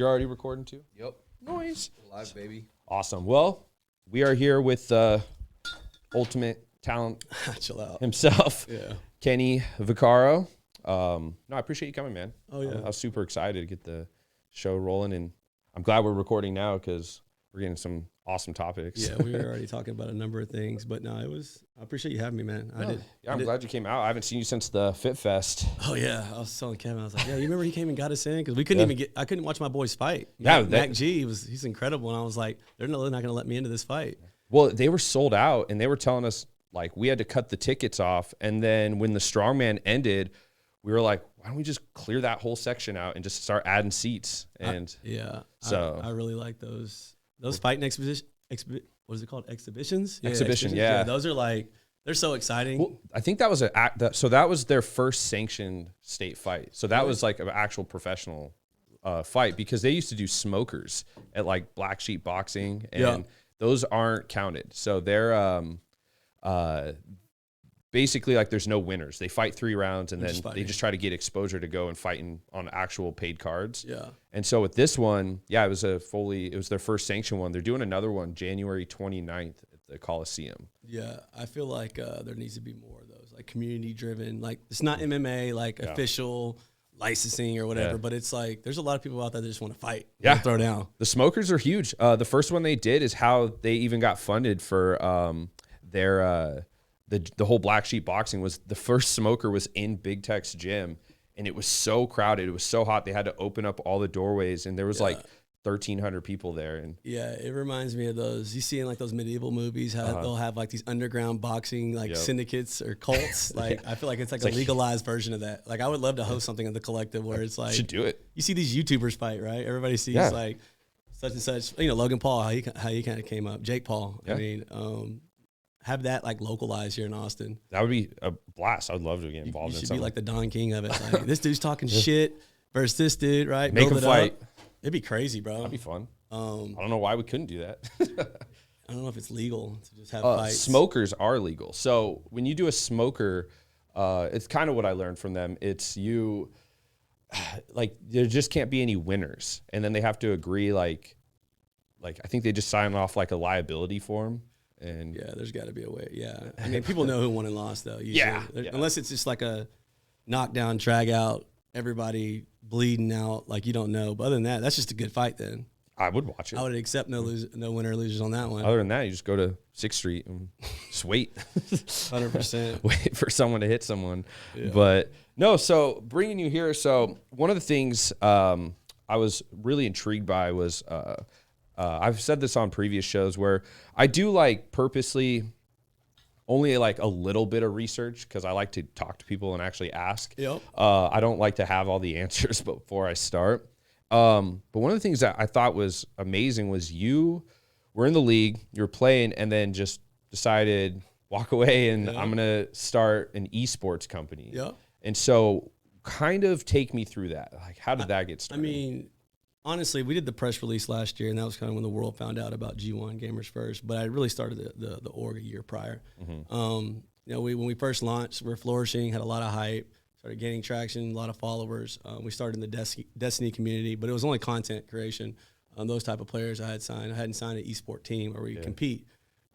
You're already recording too? Yep. Nice. Live, baby. Awesome. Well, we are here with ultimate talent Chill out. himself, Yeah. Kenny Vaccaro. No, I appreciate you coming, man. Oh, yeah. I was super excited to get the show rolling, and I'm glad we're recording now because we're getting some awesome topics. Yeah, we were already talking about a number of things, but no, I appreciate you having me, man. I'm glad you came out. I haven't seen you since the Fit Fest. Oh yeah, I was telling Kevin, I was like, yeah, you remember he came and got us in because we couldn't even I couldn't watch my boys fight. Yeah, Mac G, he's incredible, and I was like, they're not going to let me into this fight. Well, they were sold out, and they were telling us like we had to cut the tickets off, and then when the strongman ended, we were like, why don't we just clear that whole section out and just start adding seats? And I really like those fighting exhibitions. What is it called? Exhibitions? Yeah, exhibition, yeah. Those are like, they're so exciting. Well, I think that was so that was their first sanctioned state fight. So that was like an actual professional fight because they used to do smokers at like Black Sheep Boxing, and those aren't counted. So they're basically like there's no winners. They fight 3 rounds and then they just try to get exposure to go and fighting on actual paid cards. Yeah. And so with this one, it was their first sanctioned one. They're doing another one January 29th at the Coliseum. Yeah. I feel like there needs to be more of those, like community driven, like it's not MMA, like official licensing or whatever, but it's like there's a lot of people out there that just want to fight. Yeah. Throw down. The smokers are huge. The first one they did is how they even got funded for their the whole Black Sheep Boxing. Was the first smoker was in Big Tech's gym, and it was so crowded, it was so hot, they had to open up all the doorways, and there was like 1,300 people there. And it reminds me of those you see in like those medieval movies, how they'll have like these underground boxing like syndicates or cults. Like I feel like it's like a legalized version of that. Like I would love to host something at the Kollective where it's like, should do it. You see these YouTubers fight, right? Everybody sees like such and such, Logan Paul, how he kind of came up, Jake Paul. I mean, have that like localized here in Austin. That would be a blast. I would love to get involved in something. You should be like the Don King of it. Like this dude's talking shit versus this dude, right? Make them fight. It'd be crazy, bro. That'd be fun. I don't know why we couldn't do that. I don't know if it's legal to just have fights. Smokers are legal. So when you do a smoker, it's kind of what I learned from them. It's like there just can't be any winners, and then they have to agree. Like I think they just sign off like a liability form. And there's got to be a way. Yeah, I mean, people know who won and lost though. Usually. Unless it's just like a knockdown, drag out, everybody bleeding out, like you don't know. But other than that, that's just a good fight. Then I would watch it. I would accept no winner or losers on that one. Other than that, you just go to 6th Street and just wait. 100%. Wait for someone to hit someone. Yeah. But no, so bringing you here. So one of the things I was really intrigued by was. I've said this on previous shows where I do like purposely only like a little bit of research because I like to talk to people and actually ask. Yep. I don't like to have all the answers before I start. But one of the things that I thought was amazing was you were in the league, you were playing, and then just decided walk away and I'm going to start an esports company. Yeah. And so kind of take me through that. Like, how did that get started? I mean, honestly, we did the press release last year, and that was kind of when the world found out about G1 Gamers First. But I really started the org a year prior. Mm-hmm. When we first launched, we were flourishing, had a lot of hype, started gaining traction, a lot of followers. We started in the Destiny community, but it was only content creation. Those type of players I had signed. I hadn't signed an esport team where we compete.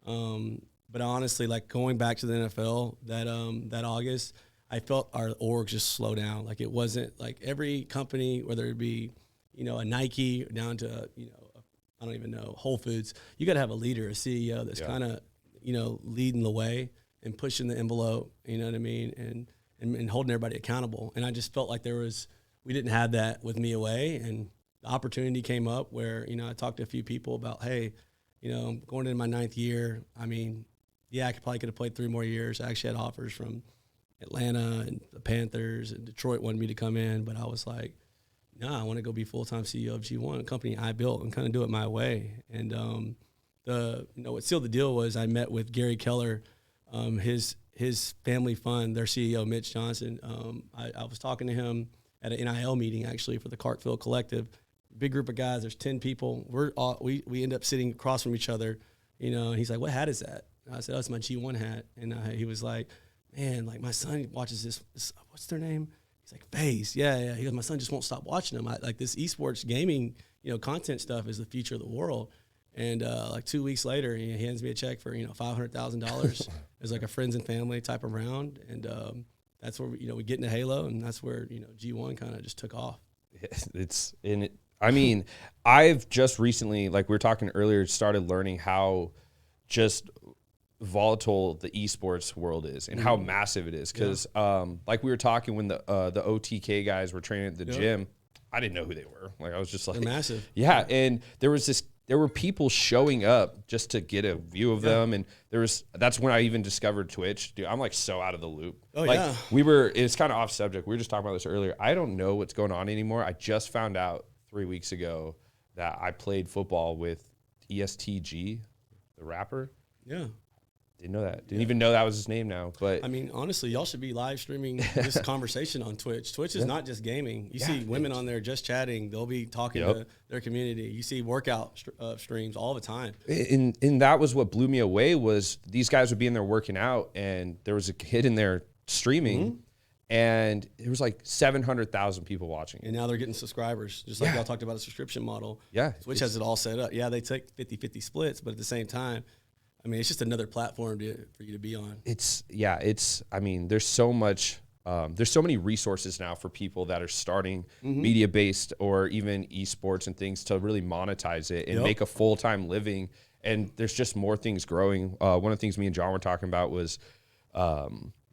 But honestly, like going back to the NFL that August, I felt our org just slow down. Like it wasn't like every company, whether it be a Nike down to, I don't even know, Whole Foods, you got to have a leader, a CEO that's kind of, leading the way and pushing the envelope, you know what I mean? And holding everybody accountable. And I just felt like we didn't have that with me away. And the opportunity came up where, I talked to a few people about, hey, I'm going into my 9th year. I mean, I probably could have played 3 more years. I actually had offers from Atlanta and the Panthers, and Detroit wanted me to come in, but I was like, no, I want to go be full-time CEO of G1, a company I built, and kind of do it my way. And what sealed the deal was I met with Gary Keller, his family fund, their CEO, Mitch Johnson. I was talking to him at an NIL meeting, actually, for the HulkBuilt Kollective. Big group of guys. There's 10 people. We end up sitting across from each other, and he's like, what hat is that? And I said, oh, it's my G1 hat. And he was like, man, like my son watches this what's their name? He's like, FaZe, yeah. He goes, my son just won't stop watching them. Like this esports gaming, content stuff is the future of the world. And like 2 weeks later, he hands me a check for $500,000 as like a friends and family type of round, and that's where we get into Halo, and that's where G1 kind of just took off. It's in it. I mean, I've just recently, like we were talking earlier, started learning how just volatile the esports world is and how massive it is. Because like we were talking when the OTK guys were training at the gym, I didn't know who they were. Like I was just like, they're massive. Yeah, and there were people showing up just to get a view of them, and that's when I even discovered Twitch. Dude, I'm like so out of the loop. Oh like, yeah. It's kind of off subject. We were just talking about this earlier. I don't know what's going on anymore. I just found out 3 weeks ago that I played football with ESTG, the rapper. Yeah. Didn't know that. Didn't even know that was his name now. But I mean, honestly, y'all should be live streaming this conversation on Twitch. Twitch is not just gaming. You see women on there just chatting. They'll be talking to their community. You see workout streams all the time. And that was what blew me away was these guys would be in there working out, and there was a kid in there streaming, and there was like 700,000 people watching. And now they're getting subscribers, just like y'all talked about a subscription model. Yeah. Twitch has it all set up. Yeah, they take 50-50 splits, but at the same time, I mean, it's just another platform for you to be on. I mean, there's so much, there's so many resources now for people that are starting media-based or even esports and things to really monetize it and make a full-time living. And there's just more things growing. One of the things me and John were talking about was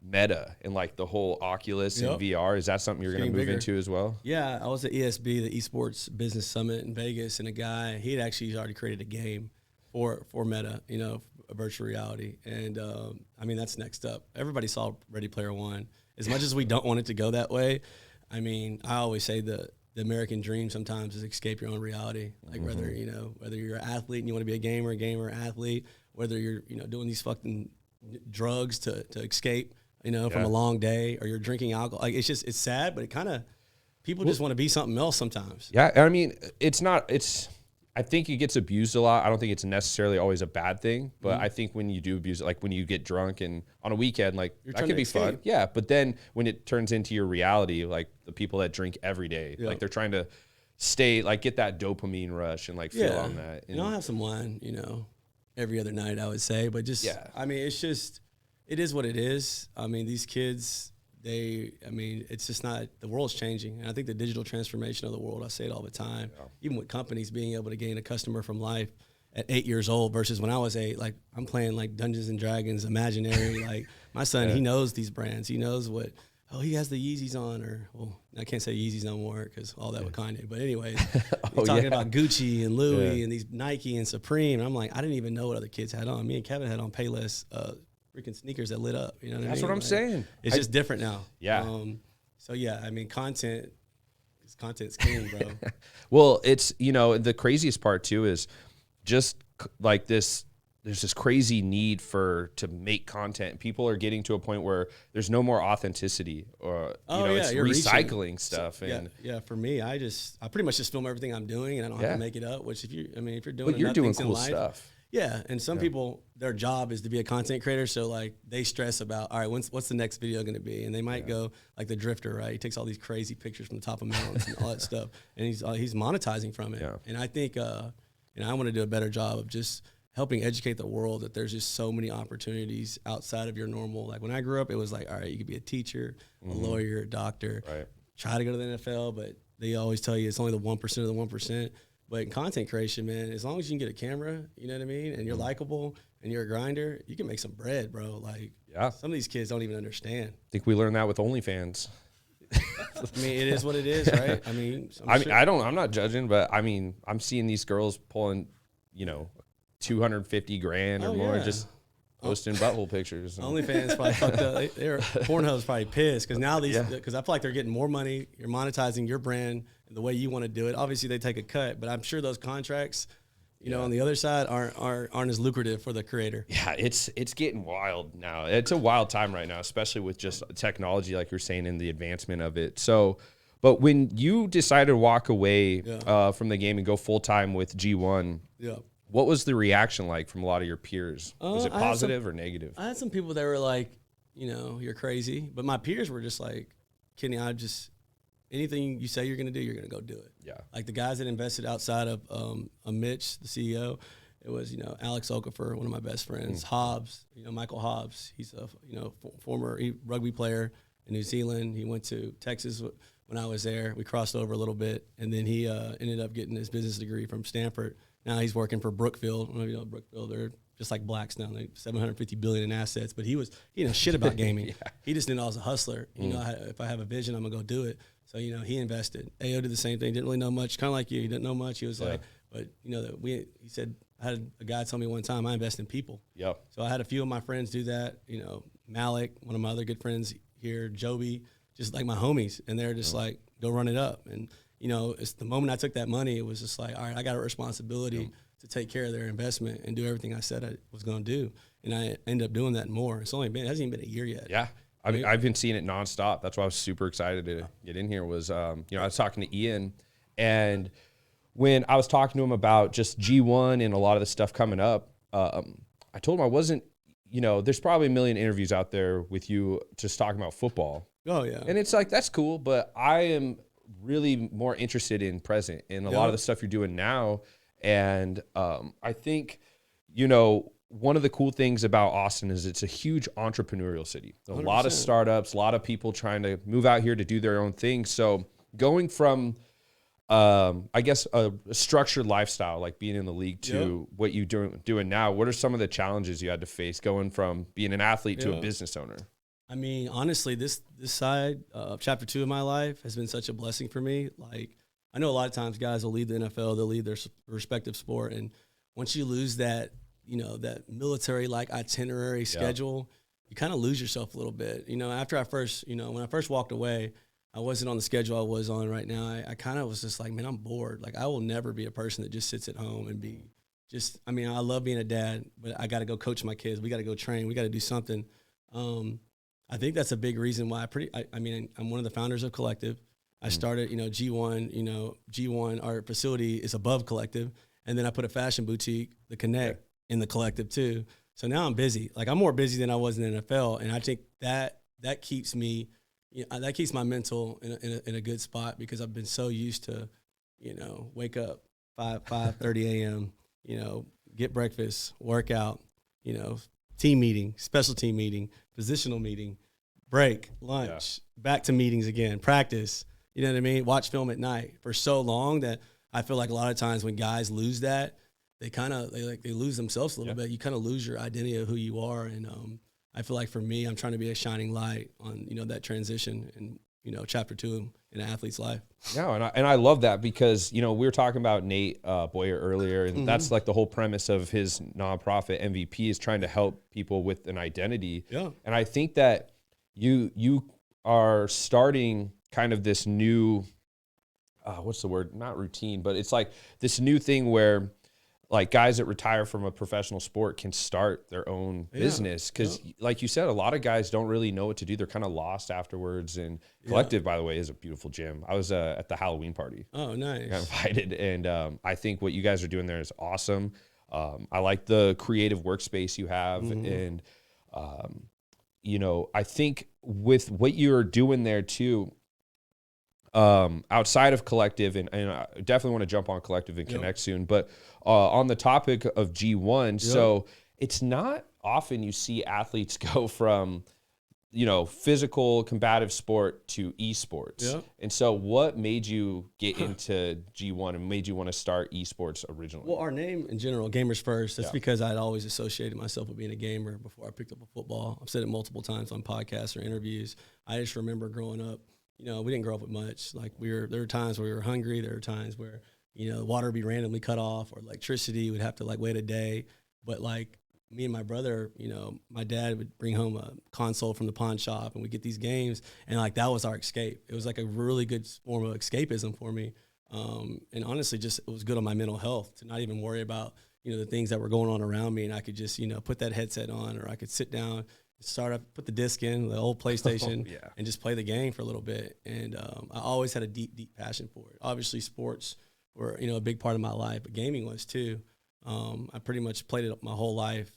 Meta and like the whole Oculus and VR. Is that something you're going to move into as well? Yeah, I was at ESB, the Esports Business Summit in Vegas, and a guy, he had actually already created a game for Meta, a virtual reality. And I mean, that's next up. Everybody saw Ready Player One. As much as we don't want it to go that way, I mean, I always say the American dream sometimes is escape your own reality. Like whether you're an athlete and you want to be a gamer, athlete, whether you're, doing these fucking drugs to escape, from a long day, or you're drinking alcohol. Like it's sad, but it kind of, people just want to be something else sometimes. Yeah. I mean, I think it gets abused a lot. I don't think it's necessarily always a bad thing, but I think when you do abuse it, like when you get drunk and on a weekend, like that could be fun. Yeah. But then when it turns into your reality, like the people that drink every day, like they're trying to get that dopamine rush and like feel on that. And I'll have some wine, every other night, I would say, but I mean, it is what it is. I mean, these kids, it's just not, the world's changing. And I think the digital transformation of the world, I say it all the time, even with companies being able to gain a customer from life at 8 years old versus when I was 8, like I'm playing like Dungeons and Dragons, Imaginary, like my son, he knows these brands. He knows he has the Yeezys on, or, well, I can't say Yeezys no more because all that with Kanye. But anyways, he's talking about Gucci and Louis and these Nike and Supreme. And I'm like, I didn't even know what other kids had on. Me and Kevin had on Payless freaking sneakers that lit up. You know what I mean? That's what I'm saying. It's just different now. Yeah. So yeah, I mean, content's king, bro. Well, it's, the craziest part too is just like this, there's this crazy need to make content. People are getting to a point where there's no more authenticity, or it's recycling stuff. So, and for me, I pretty much just film everything I'm doing, and I don't have to make it up. Which if you're doing, you're doing cool stuff. Yeah, and some people, their job is to be a content creator, so like they stress about, all right, what's the next video going to be? And they might go like the drifter, right? He takes all these crazy pictures from the top of mountains and all that stuff, and he's monetizing from it. Yeah. And I think, I want to do a better job of just helping educate the world that there's just so many opportunities outside of your normal. Like when I grew up, it was like, all right, you could be a teacher, a lawyer, a doctor, try to go to the NFL, but they always tell you it's only the 1% of the 1%. But in content creation, man, as long as you can get a camera, you know what I mean, and you're likable and you're a grinder, you can make some bread, bro. Like, some of these kids don't even understand. I think we learned that with OnlyFans. I mean, it is what it is, right? I mean, I'm not judging, but I mean, I'm seeing these girls pulling, $250,000 or more, just posting butthole pictures. OnlyFans probably fucked up. Pornhub's probably pissed because now because I feel like they're getting more money. You're monetizing your brand the way you want to do it. Obviously, they take a cut, but I'm sure those contracts, on the other side, aren't as lucrative for the creator. Yeah, it's getting wild now. It's a wild time right now, especially with just technology, like you're saying, and the advancement of it. So, but when you decided to walk away from the game and go full time with G1, what was the reaction like from a lot of your peers? Was it positive or negative? I had some people that were like, you're crazy, but my peers were just like, Kenny, anything you say you're going to do, you're going to go do it. Yeah. Like the guys that invested outside of Mitch, the CEO, it was, Alex Okafor, one of my best friends, Hobbs, Michael Hobbs. He's a, former rugby player in New Zealand. He went to Texas when I was there. We crossed over a little bit, and then he ended up getting his business degree from Stanford. Now he's working for Brookfield. I don't know if you know Brookfield. They're just like Blackstone, like $750 billion in assets. But he didn't shit about gaming. Yeah. He just knew I was a hustler. If I have a vision, I'm gonna go do it. So he invested. AO did the same thing. Didn't really know much. Kind of like you. He didn't know much. He was like, but he said, I had a guy tell me one time, I invest in people. Yep. So I had a few of my friends do that. Malik, one of my other good friends here, Joby, just like my homies, and they're just like, go run it up. And it's the moment I took that money, it was just like, all right, I got a responsibility to take care of their investment and do everything I said I was going to do. And I ended up doing that more. It hasn't even been a year yet. Yeah. I mean, I've been seeing it nonstop. That's why I was super excited to get in here was, I was talking to Ian, and when I was talking to him about just G1 and a lot of the stuff coming up, I told him I wasn't, there's probably a million interviews out there with you just talking about football. Oh, yeah. And it's like, that's cool, but I am really more interested in present and a lot of the stuff you're doing now. And I think, one of the cool things about Austin is it's a huge entrepreneurial city. A 100%. Lot of startups, a lot of people trying to move out here to do their own thing. So going from, I guess, a structured lifestyle, like being in the league, to what you're doing now, what are some of the challenges you had to face going from being an athlete to a business owner? I mean, honestly, this side of chapter 2 of my life has been such a blessing for me. Like, I know a lot of times guys will leave the NFL, they'll leave their respective sport. And once you lose that, that military-like itinerary schedule, you kind of lose yourself a little bit. After I first, when I first walked away, I wasn't on the schedule I was on right now. I kind of was just like, man, I'm bored. Like, I will never be a person that just sits at home and I love being a dad, but I got to go coach my kids. We got to go train. We got to do something. I think that's a big reason why I'm one of the founders of Kollective. I started, G1, G1, our facility is above Kollective. And then I put a fashion boutique, the Konect, in the Kollective too. So now I'm busy. Like, I'm more busy than I was in the NFL. And I think that keeps me, that keeps my mental in a good spot, because I've been so used to, wake up 5:30 a.m., get breakfast, work out, team meeting, special team meeting, positional meeting, break, lunch, back to meetings again, practice, you know what I mean? Watch film at night for so long that I feel like a lot of times when guys lose that, they lose themselves a little bit. You kind of lose your identity of who you are. And I feel like for me, I'm trying to be a shining light on, that transition and, chapter 2 in an athlete's life. No, and I love that, because, we were talking about Nate Boyer earlier, and that's like the whole premise of his nonprofit MVP is trying to help people with an identity. Yeah. And I think that you are starting kind of this new, what's the word? Not routine, but it's like this new thing where like guys that retire from a professional sport can start their own business. Because like you said, a lot of guys don't really know what to do. They're kind of lost afterwards. And Kollective, by the way, is a beautiful gym. I was at the Halloween party. Oh, nice. I got invited. And I think what you guys are doing there is awesome. I like the creative workspace you have. And, I think with what you're doing there too, outside of Kollective, and I definitely want to jump on Kollective and Konect soon, but on the topic of G1, so it's not often you see athletes go from, physical combative sport to esports. Yeah. And so what made you get into G1 and made you want to start esports originally? Well, our name in general, GamersFirst, that's because I'd always associated myself with being a gamer before I picked up a football. I've said it multiple times on podcasts or interviews. I just remember growing up, we didn't grow up with much. Like there were times where we were hungry. There were times where, the water would be randomly cut off, or electricity would have to wait a day. But me and my brother, my dad would bring home a console from the pawn shop, and we'd get these games, and that was our escape. It was a really good form of escapism for me. And honestly, it was good on my mental health to not even worry about, the things that were going on around me, and I could just, put that headset on, or I could sit down, start up, put the disc in, the old PlayStation, and just play the game for a little bit. And I always had a deep, deep passion for it. Obviously, sports were, a big part of my life, but gaming was too. I pretty much played it my whole life,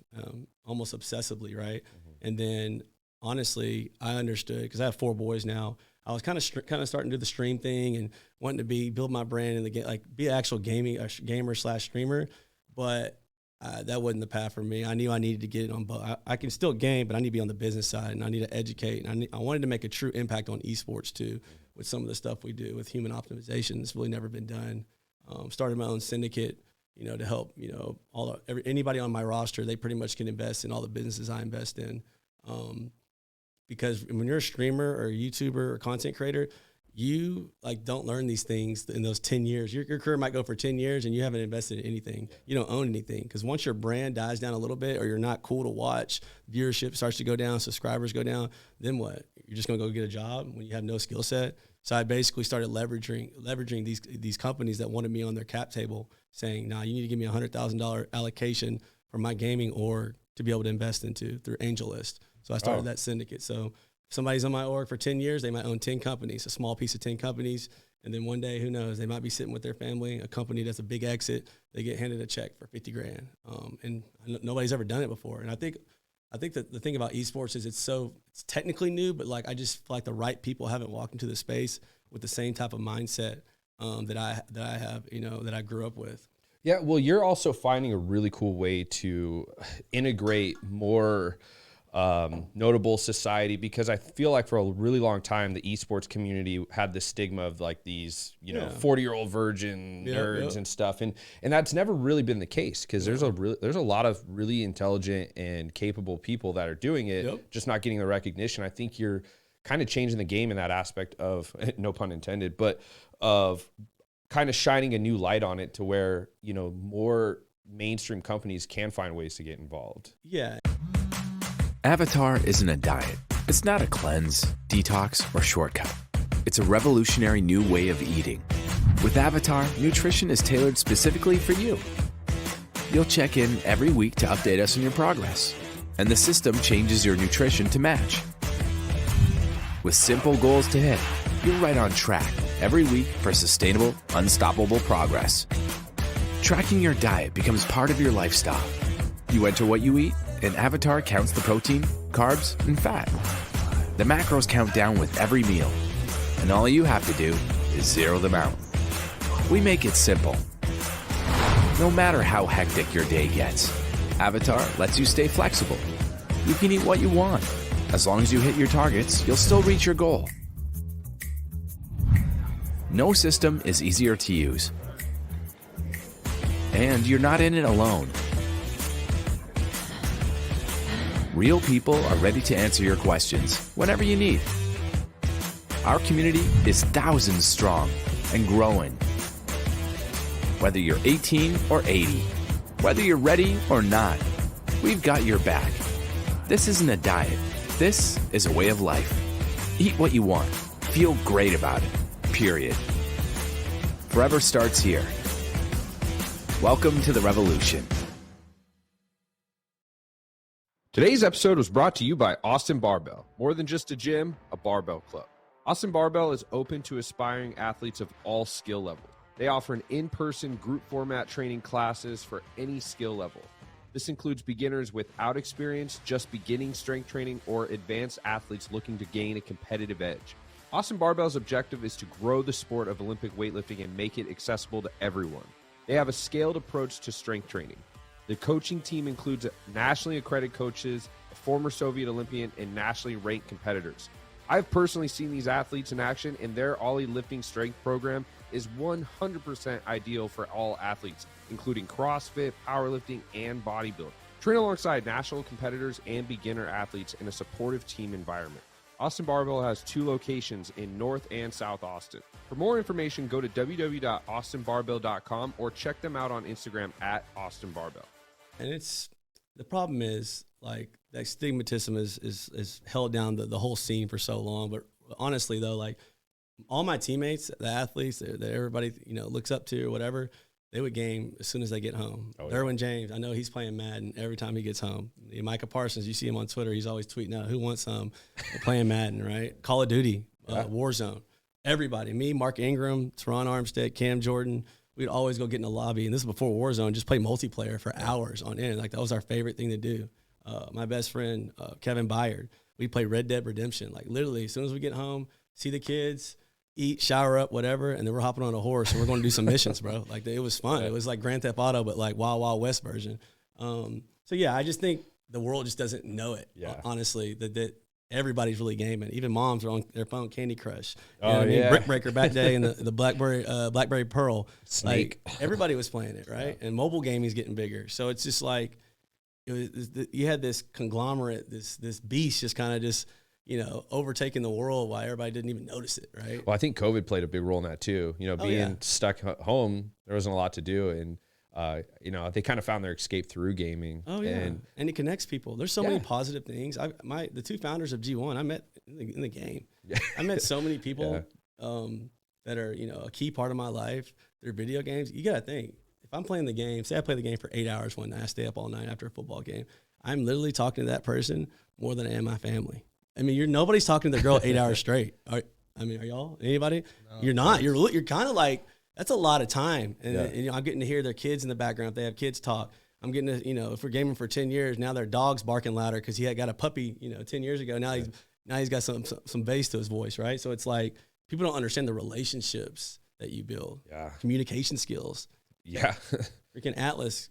almost obsessively, right? And then, honestly, I understood, because I have 4 boys now, I was kind of starting to do the stream thing and wanting to build my brand in the game, like be an actual gamer / streamer, but that wasn't the path for me. I knew I needed to get it on both. I can still game, but I need to be on the business side, and I need to educate. And I wanted to make a true impact on esports too, with some of the stuff we do with human optimization. It's really never been done. Started my own syndicate, to help, anybody on my roster, they pretty much can invest in all the businesses I invest in. Because when you're a streamer or a YouTuber or content creator, you don't learn these things in those 10 years. Your career might go for 10 years and you haven't invested in anything. You don't own anything. Because once your brand dies down a little bit, or you're not cool to watch, viewership starts to go down, subscribers go down, then what? You're just going to go get a job when you have no skill set? So I basically started leveraging these companies that wanted me on their cap table, saying, nah, you need to give me $100,000 allocation for my gaming org to be able to invest into through AngelList. So I started that syndicate. So if somebody's on my org for 10 years, they might own 10 companies, a small piece of 10 companies. And then one day, who knows, they might be sitting with their family, a company that's a big exit, they get handed a check for 50 grand. And nobody's ever done it before. And I think that the thing about esports is it's technically new, but I just feel like the right people haven't walked into the space with the same type of mindset that I have, that I grew up with. Yeah, well, you're also finding a really cool way to integrate more notable society, because I feel like for a really long time the esports community had this stigma of these 40-year-old virgin nerds and stuff, and that's never really been the case, because there's a lot of really intelligent and capable people that are doing it, just not getting the recognition. I think you're kind of changing the game in that aspect of, no pun intended, but of kind of shining a new light on it to where more mainstream companies can find ways to get involved. Yeah. Avatar isn't a diet. It's not a cleanse, detox, or shortcut. It's a revolutionary new way of eating. With Avatar, nutrition is tailored specifically for you. You'll check in every week to update us on your progress, and the system changes your nutrition to match. With simple goals to hit, you're right on track every week for sustainable, unstoppable progress. Tracking your diet becomes part of your lifestyle. You enter what you eat, and Avatar counts the protein, carbs, and fat. The macros count down with every meal, and all you have to do is zero them out. We make it simple. No matter how hectic your day gets, Avatar lets you stay flexible. You can eat what you want. As long as you hit your targets, you'll still reach your goal. No system is easier to use. And you're not in it alone. Real people are ready to answer your questions whenever you need. Our community is thousands strong and growing. Whether you're 18 or 80, whether you're ready or not, we've got your back. This isn't a diet. This is a way of life. Eat what you want. Feel great about it. Period. Forever starts here. Welcome to the revolution. Today's episode was brought to you by Austin Barbell. More than just a gym, a barbell club. Austin Barbell is open to aspiring athletes of all skill levels. They offer an in-person group format training classes for any skill level. This includes beginners without experience, just beginning strength training, or advanced athletes looking to gain a competitive edge. Austin Barbell's objective is to grow the sport of Olympic weightlifting and make it accessible to everyone. They have a scaled approach to strength training. The coaching team includes nationally accredited coaches, a former Soviet Olympian, and nationally ranked competitors. I've personally seen these athletes in action, and their Ollie lifting strength program is 100% ideal for all athletes, including CrossFit, powerlifting, and bodybuilding. Train alongside national competitors and beginner athletes in a supportive team environment. Austin Barbell has 2 locations in North and South Austin. For more information, go to www.austinbarbell.com or check them out on Instagram at Austin Barbell. And the problem is that stigmatism is held down the whole scene for so long. But honestly though, all my teammates, the athletes that everybody looks up to or whatever, they would game as soon as they get home. Oh, yeah. Derwin James, I know he's playing Madden every time he gets home. Micah Parsons, you see him on Twitter, he's always tweeting out who wants some playing Madden, right? Call of Duty, Warzone. Everybody, me, Mark Ingram, Teron Armstead, Cam Jordan, we'd always go get in the lobby, and this is before Warzone, just play multiplayer for hours on end. That was our favorite thing to do. My best friend, Kevin Byard, we play Red Dead Redemption. Literally, as soon as we get home, see the kids, eat, shower up, whatever, and then we're hopping on a horse and we're going to do some missions, bro. Like it was fun. It was like Grand Theft Auto, but like Wild Wild West version. So yeah, I just think the world just doesn't know it. Yeah. Honestly, that everybody's really gaming. Even moms are on their phone, Candy Crush. You know what I mean? Brick Breaker back day and the Blackberry Pearl. Snake. Like, everybody was playing it, right? Yeah. And mobile gaming is getting bigger. So it's just like you had this conglomerate, this beast just kind of just, overtaking the world while everybody didn't even notice it, right? Well, I think COVID played a big role in that too. Being stuck home, there wasn't a lot to do, and they kind of found their escape through gaming. Oh yeah, and it connects people. There's so many positive things. The two founders of G1 I met in the game. Yeah. I met so many people that are a key part of my life. They're video games. You gotta think, if I'm playing the game, say I play the game for 8 hours one night, I stay up all night after a football game, I'm literally talking to that person more than I am my family. I mean, nobody's talking to the girl 8 hours straight. Are y'all? Anybody? No, you're not. You're kind of like, that's a lot of time. And I'm getting to hear their kids in the background. If they have kids talk, I'm getting to, if we're gaming for 10 years, now their dog's barking louder because he had got a puppy, 10 years ago. Now he's got some bass to his voice, right? So it's like, people don't understand the relationships that you build. Yeah. Communication skills. Yeah. Freaking Atlas,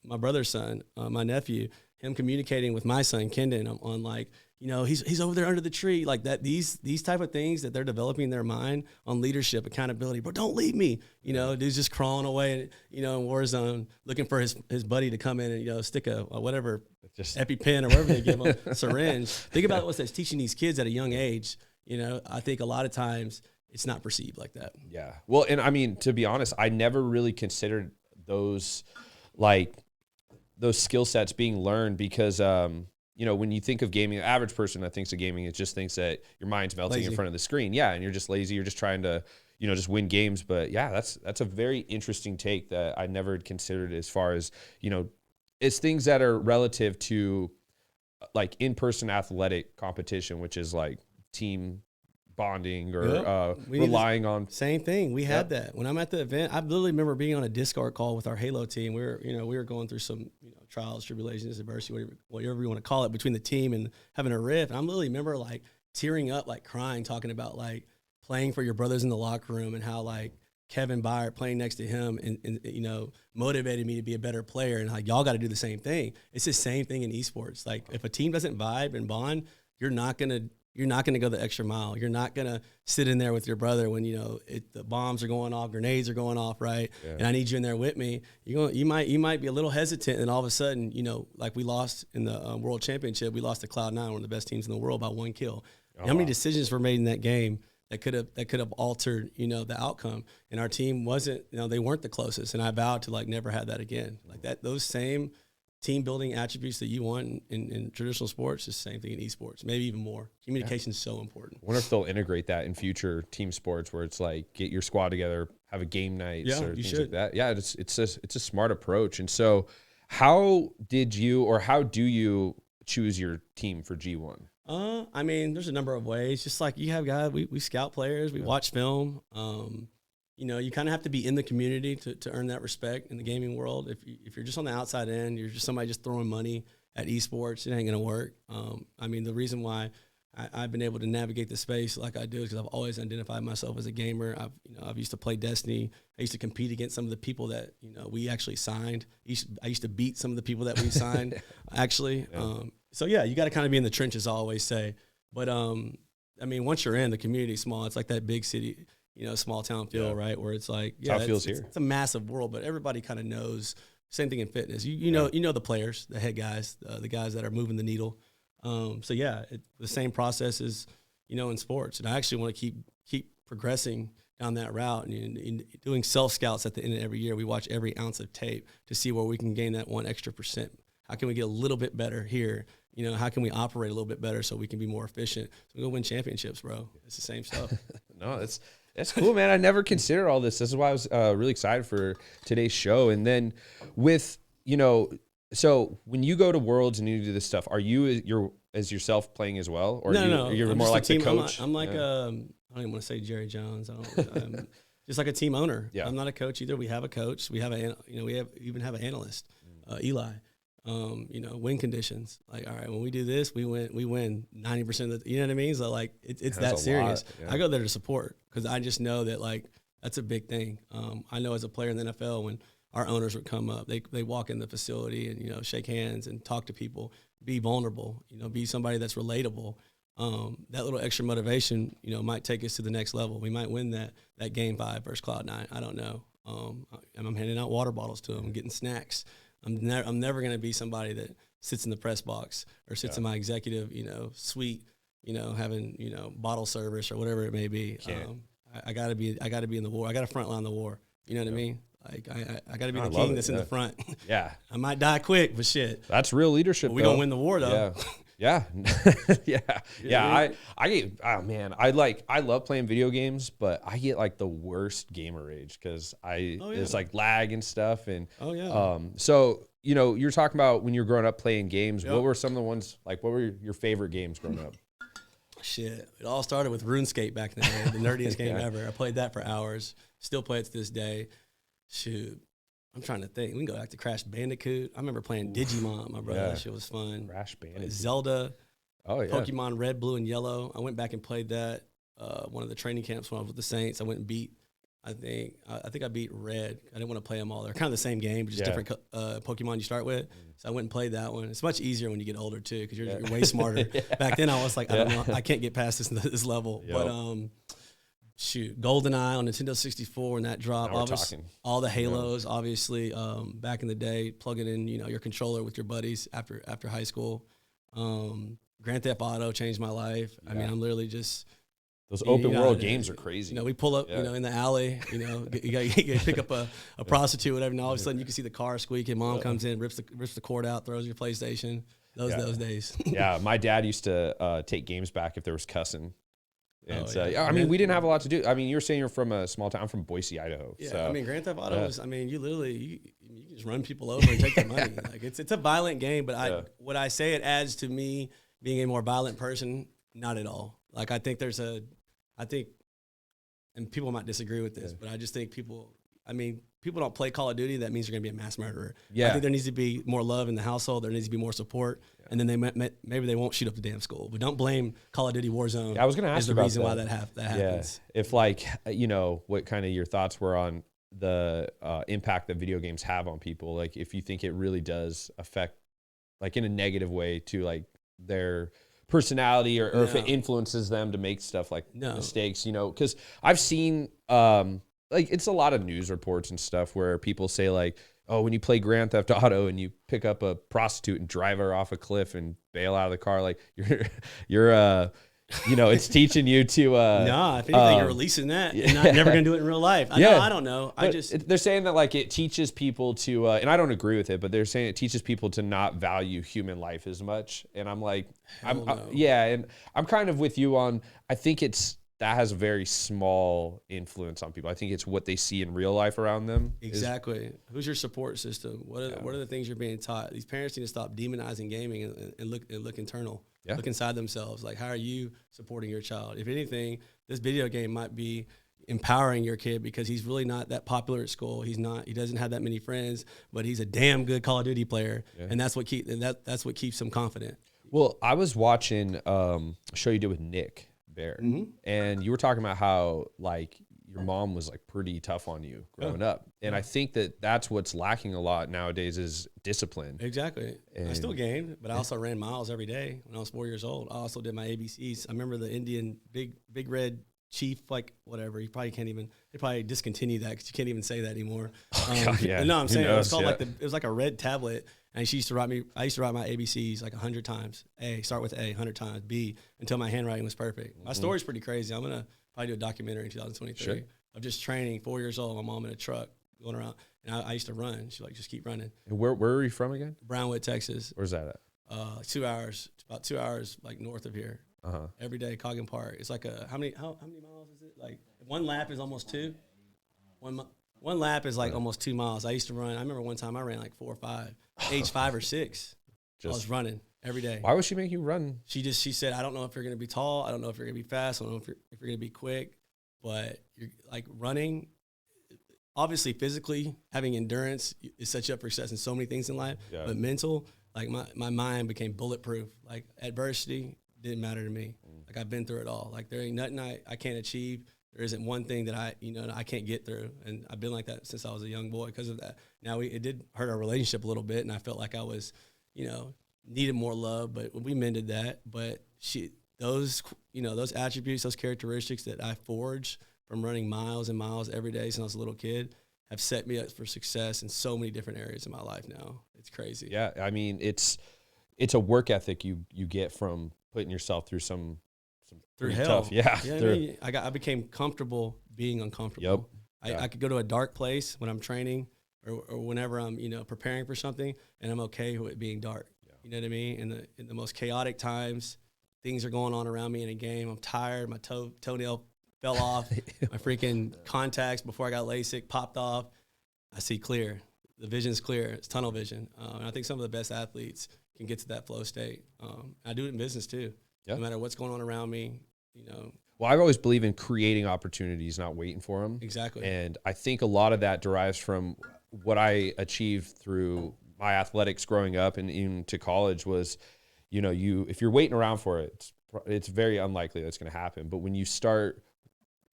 my brother's son, my nephew, him communicating with my son, Kendon, on like, he's over there under the tree, like that. These type of things that they're developing in their mind on leadership, accountability. Bro, don't leave me. Dude's just crawling away, in Warzone, looking for his buddy to come in and stick a whatever EpiPen or whatever they give him, syringe. Think about what that's teaching these kids at a young age. I think a lot of times it's not perceived like that. Yeah. Well, and I mean, to be honest, I never really considered those skill sets being learned because, when you think of gaming, the average person that thinks of gaming, it just thinks that your mind's melting in front of the screen. Yeah, and you're just lazy. You're just trying to, just win games. But yeah, that's a very interesting take that I never had considered as far as, it's things that are relative to like in-person athletic competition, which is like team bonding or relying on. Same thing. We had that. When I'm at the event, I literally remember being on a Discord call with our Halo team. We were going through some trials, tribulations, adversity, whatever you want to call it, between the team and having a riff. And I literally remember like tearing up, like crying, talking about like playing for your brothers in the locker room and how like Kevin Byard playing next to him and motivated me to be a better player. And like, y'all got to do the same thing. It's the same thing in esports. Like if a team doesn't vibe and bond, you're not going to go the extra mile. You're not going to sit in there with your brother when, the bombs are going off, grenades are going off, right? Yeah. And I need you in there with me. You might be a little hesitant, and all of a sudden, like we lost in the World Championship, we lost to Cloud9, one of the best teams in the world, by 1 kill. Oh, how many decisions were made in that game that could have altered, the outcome? And our team wasn't, they weren't the closest. And I vowed to like never have that again. Like that, those same team building attributes that you want in traditional sports is the same thing in esports, maybe even more. Communication is so important. I wonder if they'll integrate that in future team sports where it's like get your squad together, have a game night or things like that. Yeah, it's a smart approach. And so how do you choose your team for G1? I mean, there's a number of ways. Just like you have guys, we scout players, we watch film. You kind of have to be in the community to earn that respect in the gaming world. If you're just on the outside end, you're just somebody just throwing money at esports, it ain't gonna work. I mean, the reason why I've been able to navigate the space like I do is because I've always identified myself as a gamer. I've used to play Destiny. I used to compete against some of the people that we actually signed. I used to beat some of the people that we signed actually. Yeah. So yeah, you got to kind of be in the trenches, I always say. But I mean, once you're in, the community's small. It's like that big city, small town feel, right? Where it's like, how it feels here. It's a massive world, but everybody kind of knows. Same thing in fitness. You know the players, the head guys, the guys that are moving the needle. So yeah, the same process is, in sports. And I actually want to keep progressing down that route and doing self scouts at the end of every year. We watch every ounce of tape to see where we can gain that 1 extra %. How can we get a little bit better here? How can we operate a little bit better so we can be more efficient? So we go win championships, bro. It's the same stuff. No, that's cool, man. I never considered all this. This is why I was really excited for today's show. And then with, so when you go to Worlds and you do this stuff, are you as yourself playing as well? Or no. You're more like the coach? I'm like, I don't even want to say Jerry Jones. I'm just like a team owner. Yeah. I'm not a coach either. We have a coach. We have we even have an analyst, Eli. win conditions. Like, all right, when we do this, we win 90% of the, you know what I mean? So like, it's that serious. I go there to support because I just know that like, that's a big thing. I know as a player in the NFL, when our owners would come up, they walk in the facility and, shake hands and talk to people, be vulnerable, be somebody that's relatable. That little extra motivation, might take us to the next level. We might win that game 5 versus Cloud9. I don't know. And I'm handing out water bottles to them and getting snacks. I'm never going to be somebody that sits in the press box or sits in my executive, suite, having, bottle service or whatever it may be. I gotta be in the war. I got to frontline the war. You know what I mean? Like I got to be the king that's in the front. Yeah. I might die quick, but shit. That's real leadership. But we gonna win the war though. Yeah. Yeah. I love playing video games, but I get like the worst gamer rage because it's like lag and stuff. And so you're talking about when you're growing up playing games. What were some of the ones, like what were your favorite games growing up? Shit, it all started with RuneScape back in the day, the nerdiest game ever. I played that for hours. Still play it to this day. Shoot, I'm trying to think. We can go back to Crash Bandicoot. I remember playing Digimon, my brother. That shit was fun. Crash Bandicoot. Zelda. Oh, yeah. Pokemon Red, Blue, and Yellow. I went back and played that. One of the training camps when I was with the Saints. I went and beat, I think I beat Red. I didn't want to play them all. They're kind of the same game, but just different Pokemon you start with. So I went and played that one. It's much easier when you get older, too, because you're way smarter. Back then, I was like, I don't know. I can't get past this level. Yep. But, shoot, GoldenEye on Nintendo 64 and that drop. All the Halos, obviously, back in the day, plugging in, your controller with your buddies after high school. Grand Theft Auto changed my life. I mean, I'm literally just those open world games are crazy. We pull up, in the alley. You pick up a prostitute, whatever. And all of a sudden, you can see the car squeaking. Mom comes in, rips the cord out, throws your PlayStation. Those days. Yeah, my dad used to take games back if there was cussing. And I mean, we didn't have a lot to do. I mean, you're saying you're from a small town. I'm from Boise, Idaho. Yeah, so, I mean, Grand Theft Auto is, I mean, you literally, you can just run people over and take their money. Like, it's a violent game, but would I say it adds to me being a more violent person? Not at all. Like, I think and people might disagree with this, but I just think people don't play Call of Duty. That means you're going to be a mass murderer. Yeah. I think there needs to be more love in the household. There needs to be more support. Yeah. And then maybe they won't shoot up the damn school. But don't blame Call of Duty Warzone. I was going to ask the reason why that happens. Yeah. If what kind of your thoughts were on the impact that video games have on people. Like if you think it really does affect like in a negative way to like their personality or if it influences them to make stuff like mistakes, because I've seen like it's a lot of news reports and stuff where people say like, oh, when you play Grand Theft Auto and you pick up a prostitute and drive her off a cliff and bail out of the car, like you're it's teaching you to if anything you're releasing that and never gonna do it in real life. I don't know. They're saying that like it teaches people to and I don't agree with it, but they're saying it teaches people to not value human life as much. And I'm like, and I'm kind of with you on, I think that has a very small influence on people. I think it's what they see in real life around them. Exactly. Who's your support system? What are the things you're being taught? These parents need to stop demonizing gaming and look internal. Yeah. Look inside themselves. Like, how are you supporting your child? If anything, this video game might be empowering your kid because he's really not that popular at school. He doesn't have that many friends, but he's a damn good Call of Duty player, and that's what keeps him confident. Well, I was watching a show you did with Nick Bear, and you were talking about how like your mom was like pretty tough on you growing up, and I think that's what's lacking a lot nowadays is discipline. Exactly. And I still gamed, but I also ran miles every day when I was 4 years old. I also did my ABCs. I remember the Indian big red chief, like whatever. They probably discontinued that because you can't even say that anymore. No, I'm saying it was called it was like a red tablet. And I used to write my ABCs like 100 times. Start with A 100 times. B until my handwriting was perfect. My story's pretty crazy. I'm gonna probably do a documentary in 2023 of just training. 4 years old, my mom in a truck going around, and I used to run. She like just keep running. And where are you from again? Brownwood, Texas. Where's that at? 2 hours. About 2 hours like north of here. Every day, Coggin Park. It's like how many miles is it? Like one lap is almost 2. One lap is like almost 2 miles. I used to run. I remember one time I ran like 4 or 5. Age 5 or 6, I was running every day. Why would she make you run? She said, I don't know if you're going to be tall. I don't know if you're going to be fast. I don't know if you're going to be quick. But you're like running, obviously physically having endurance is set you up for success in so many things in life, but mental, like my mind became bulletproof. Like adversity didn't matter to me. Like I've been through it all. Like there ain't nothing I can't achieve. There isn't one thing that I can't get through. And I've been like that since I was a young boy because of that. Now it did hurt our relationship a little bit, and I felt like I was, needed more love, but we mended that. But those attributes, those characteristics that I forged from running miles and miles every day since I was a little kid have set me up for success in so many different areas of my life now. It's crazy. Yeah, I mean, it's a work ethic you get from putting yourself through some through hell. Tough. Yeah. I became comfortable being uncomfortable. Yep. I could go to a dark place when I'm training or whenever I'm, preparing for something, and I'm okay with it being dark. Yeah. You know what I mean? In the most chaotic times, things are going on around me in a game. I'm tired. My toenail fell off. My freaking contacts before I got LASIK popped off. I see clear. The vision's clear. It's tunnel vision. And I think some of the best athletes can get to that flow state. I do it in business too. Yep. No matter what's going on around me, Well, I've always believed in creating opportunities, not waiting for them. Exactly. And I think a lot of that derives from what I achieved through my athletics growing up and even to college was, if you're waiting around for it, it's very unlikely that's going to happen. But when you start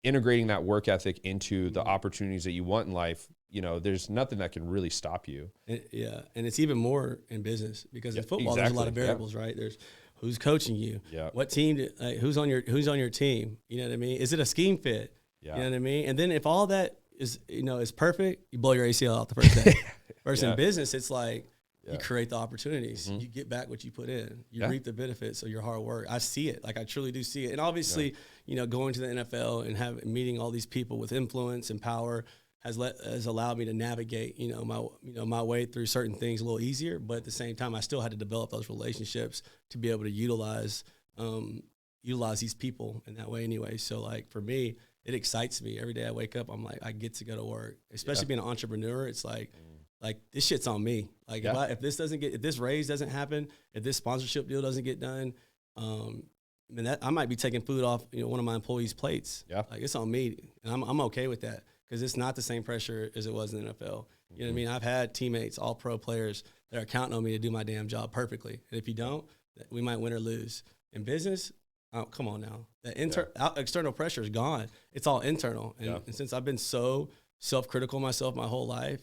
integrating that work ethic into the opportunities that you want in life, there's nothing that can really stop you. And it's even more in business because in football, there's a lot of variables, right? There's who's coaching you, what team, who's on your team. You know what I mean? Is it a scheme fit? Yeah. You know what I mean? And then if all that is perfect, you blow your ACL out the first day. Versus in business, it's like you create the opportunities, you get back what you put in, you reap the benefits of your hard work. I see it, like I truly do see it. And obviously, going to the NFL and meeting all these people with influence and power has allowed me to navigate, my way through certain things a little easier. But at the same time, I still had to develop those relationships to be able to utilize these people in that way anyway. So like for me, it excites me every day I wake up. I'm like, I get to go to work, especially being an entrepreneur. It's like this shit's on me. Like if this raise doesn't happen, if this sponsorship deal doesn't get done, I might be taking food off, one of my employees' plates. Yeah. Like it's on me, and I'm okay with that because it's not the same pressure as it was in the NFL. You know what I mean? I've had teammates, all pro players, that are counting on me to do my damn job perfectly. And if you don't, we might win or lose. In business, oh, come on now. The external pressure is gone. It's all internal. And since I've been so self-critical of myself my whole life,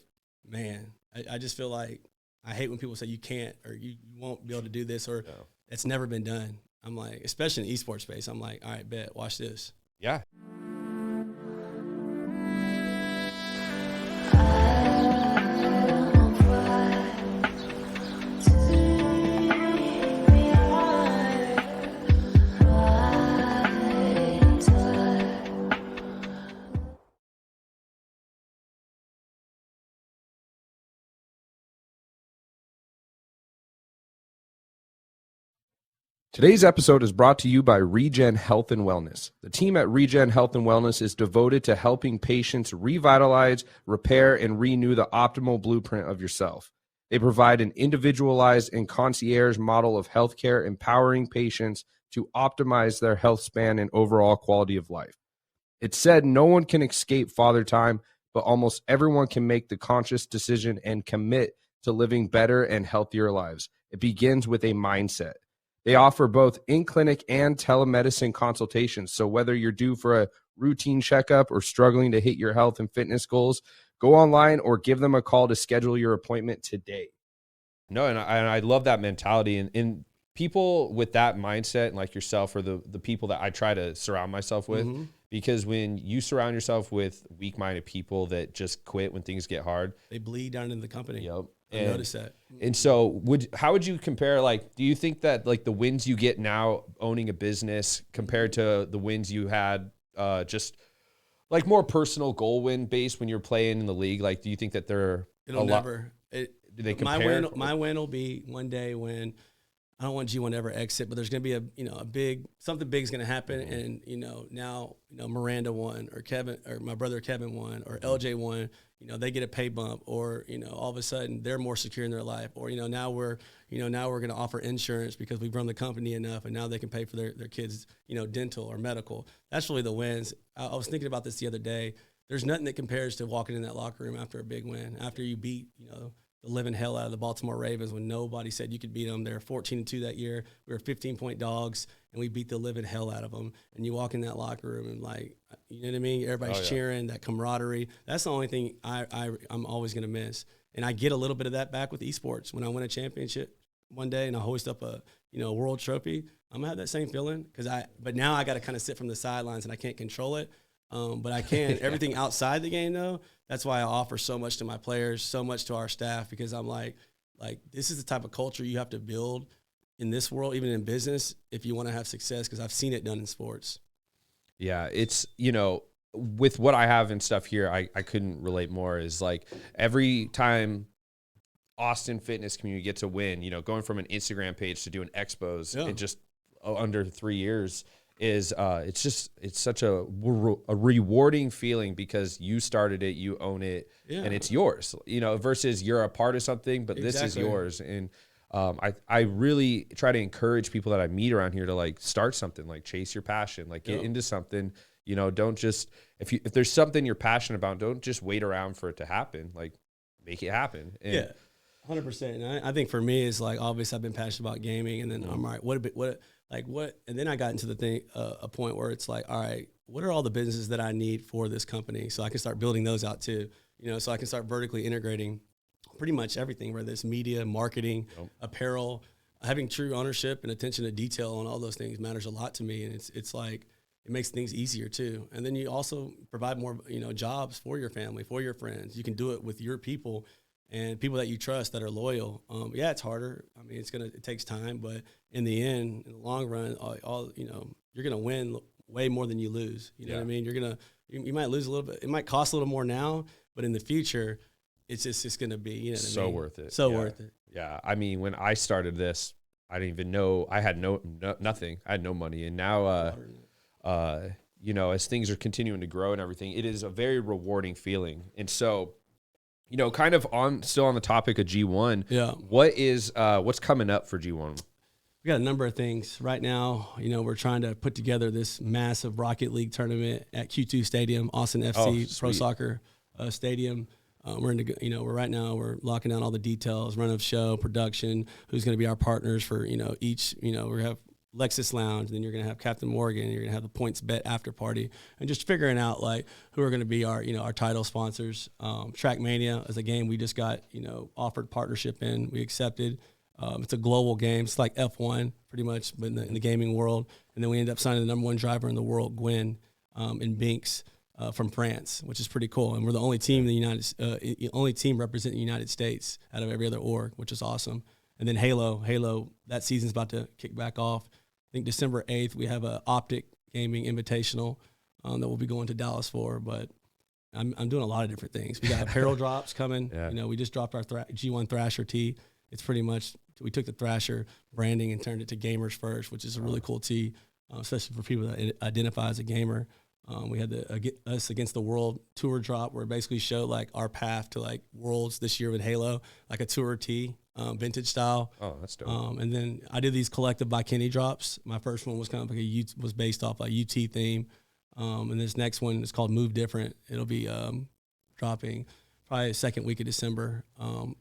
man, I just feel like I hate when people say you can't or you won't be able to do this or it's never been done. I'm like, especially in the esports space, I'm like, all right, bet, watch this. Yeah. Today's episode is brought to you by ReGen Health and Wellness. The team at ReGen Health and Wellness is devoted to helping patients revitalize, repair, and renew the optimal blueprint of yourself. They provide an individualized and concierge model of healthcare, empowering patients to optimize their health span and overall quality of life. It's said no one can escape father time, but almost everyone can make the conscious decision and commit to living better and healthier lives. It begins with a mindset. They offer both in-clinic and telemedicine consultations. So whether you're due for a routine checkup or struggling to hit your health and fitness goals, go online or give them a call to schedule your appointment today. No, and I love that mentality. And people with that mindset, like yourself, are the people that I try to surround myself with. Mm-hmm. Because when you surround yourself with weak-minded people that just quit when things get hard, they bleed down into the company. Yep. I noticed that. And so how would you compare, like, do you think that like the wins you get now owning a business compared to the wins you had just like more personal goal win based when you're playing in the league? Like, do you think that they're do they compare? My win will be one day when I don't want G1 to ever exit, but there's going to be something big is going to happen. Mm-hmm. And, now, Miranda won or Kevin or my brother Kevin won or LJ won, they get a pay bump or, all of a sudden they're more secure in their life or, now we're going to offer insurance because we've run the company enough and now they can pay for their kids, dental or medical. That's really the wins. I was thinking about this the other day. there's nothing that compares to walking in that locker room after a big win, after you beat, the living hell out of the Baltimore Ravens when nobody said you could beat them. They were 14-2 that year. We were 15-point dogs, and we beat the living hell out of them. And you walk in that locker room and, like, you know what I mean? Everybody's cheering, that camaraderie. That's the only thing I'm always going to miss. And I get a little bit of that back with esports. When I win a championship one day and I hoist up a world trophy, I'm going to have that same feeling. But now I got to kind of sit from the sidelines, and I can't control it. But I can. Everything outside the game, though, that's why I offer so much to my players, so much to our staff, because I'm like this is the type of culture you have to build in this world, even in business, if you want to have success, because I've seen it done in sports. Yeah, it's, with what I have and stuff here, I couldn't relate more. Is like every time Austin fitness community gets a win, going from an Instagram page to doing expos in just under 3 years, is it's such a rewarding feeling, because you started it, you own it, and it's yours, versus you're a part of something, but this is yours. And I really try to encourage people that I meet around here to, like, start something, like chase your passion, like get into something, don't just, if there's something you're passionate about, don't just wait around for it to happen, like make it happen. And 100%. And I think for me, it's like, obviously I've been passionate about gaming, and then I'm right. And then I got into the thing, a point where it's like, all right, what are all the businesses that I need for this company? So I can start building those out too, so I can start vertically integrating pretty much everything, whether it's media, marketing, apparel. Having true ownership and attention to detail on all those things matters a lot to me. And it's like, it makes things easier too. And then you also provide more, jobs for your family, for your friends. You can do it with your people and people that you trust that are loyal. It's harder. I mean, it takes time, but in the end, in the long run, you're going to win way more than you lose. You know what I mean? You might lose a little bit. It might cost a little more now, but in the future, it's going to be, so worth it. So worth it. Yeah. I mean, when I started this, I didn't even know, I had nothing. I had no money. And now, as things are continuing to grow and everything, it is a very rewarding feeling. And so, kind of still on the topic of G1. What's coming up for G1? We got a number of things right now. We're trying to put together this massive Rocket League tournament at Q2 Stadium, Austin FC Pro Soccer Stadium. We're locking down all the details, run of show, production, who's going to be our partners for, each, we have Lexus Lounge, and then you're going to have Captain Morgan, you're going to have the Points Bet after party, and just figuring out, like, who are going to be our, our title sponsors. Trackmania is a game we just got, offered partnership in. We accepted. It's a global game. It's like F1 pretty much, but in the gaming world. And then we ended up signing the #1 driver in the world, Gwen, in Binks. From France, which is pretty cool, and we're the only team only team representing the United States out of every other org, which is awesome. And then Halo, that season's about to kick back off. I think December 8th we have a Optic Gaming Invitational that we'll be going to Dallas for. But I'm doing a lot of different things. We got apparel drops coming. We just dropped our G1 Thrasher tee. It's pretty much, we took the Thrasher branding and turned it to GamersFirst, which is a really cool tee, especially for people that identify as a gamer. We had the Us Against the World tour drop, where it basically showed, like, our path to, like, Worlds this year with Halo, like a tour tee, vintage style. Oh, that's dope. And then I did these Kollective by Kenny drops. My first one was kind of like was based off a UT theme. And this next one is called Move Different. It'll be dropping probably the second week of December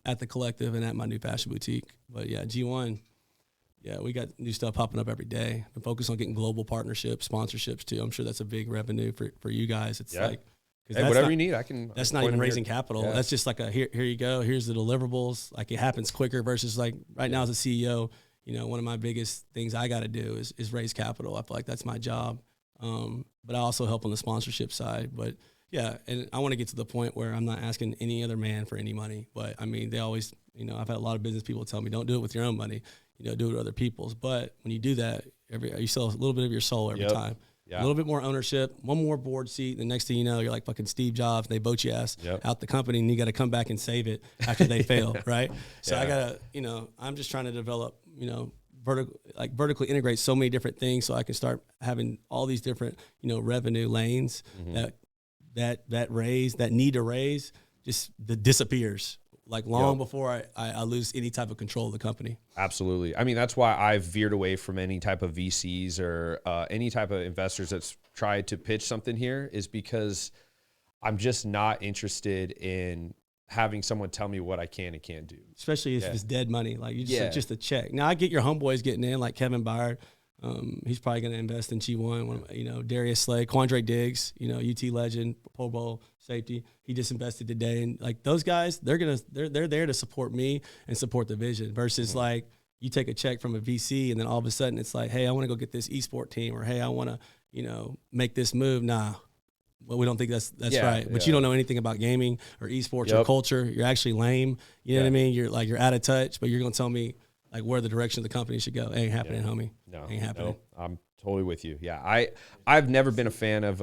at the Kollective and at my new fashion boutique. But yeah, G1. Yeah, we got new stuff popping up every day. Been focused on getting global partnerships, sponsorships too. I'm sure that's a big revenue for you guys. It's like, whatever you need, I can. That's not even raising capital. Yeah. That's just like here you go. Here's the deliverables. Like, it happens quicker versus, like, right now as a CEO, one of my biggest things I got to do is raise capital. I feel like that's my job. But I also help on the sponsorship side. But yeah, and I want to get to the point where I'm not asking any other man for any money. But I mean, they always, I've had a lot of business people tell me, don't do it with your own money. Do it with other people's. But when you do that, you sell a little bit of your soul every time. Yeah. A little bit more ownership, one more board seat. The next thing you know, you're like fucking Steve Jobs, and they boat your ass out the company, and you got to come back and save it after they fail, right? So I got to, I'm just trying to develop, vertically integrate so many different things so I can start having all these different, revenue lanes that need to raise just disappears. Like long before I lose any type of control of the company. Absolutely. I mean, that's why I've veered away from any type of VCs or any type of investors that's tried to pitch something here, is because I'm just not interested in having someone tell me what I can and can't do. Especially if it's dead money, like you just a check. Now I get your homeboys getting in, like Kevin Byard. He's probably going to invest in G1. Darius Slay, Quandre Diggs, UT legend, Pro Bowl safety. He just invested today, and like those guys, they're there to support me and support the vision. Versus like you take a check from a VC, and then all of a sudden it's like, hey, I want to go get this esport team, or hey, I want to make this move. Nah. Well, we don't think that's right. But you don't know anything about gaming or esports or culture. You're actually lame. You know what I mean? You're out of touch, but you're going to tell me like where the direction of the company should go. Ain't happening, homie. No, ain't happening. No, I'm totally with you. Yeah. I've never been a fan of,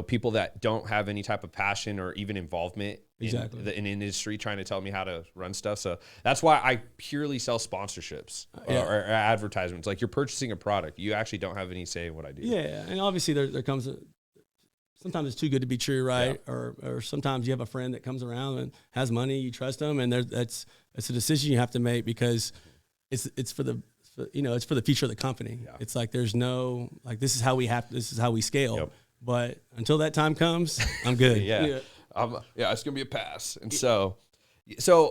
people that don't have any type of passion or even involvement in the industry trying to tell me how to run stuff. So that's why I purely sell sponsorships or advertisements. Like you're purchasing a product. You actually don't have any say in what I do. Yeah. And obviously there comes sometimes it's too good to be true, right? Yeah. Or sometimes you have a friend that comes around and has money, you trust them, and it's a decision you have to make because it's for the future of the company. Yeah. It's like there's no like this is how we scale. Yep. But until that time comes, I'm good. Yeah, it's gonna be a pass. And so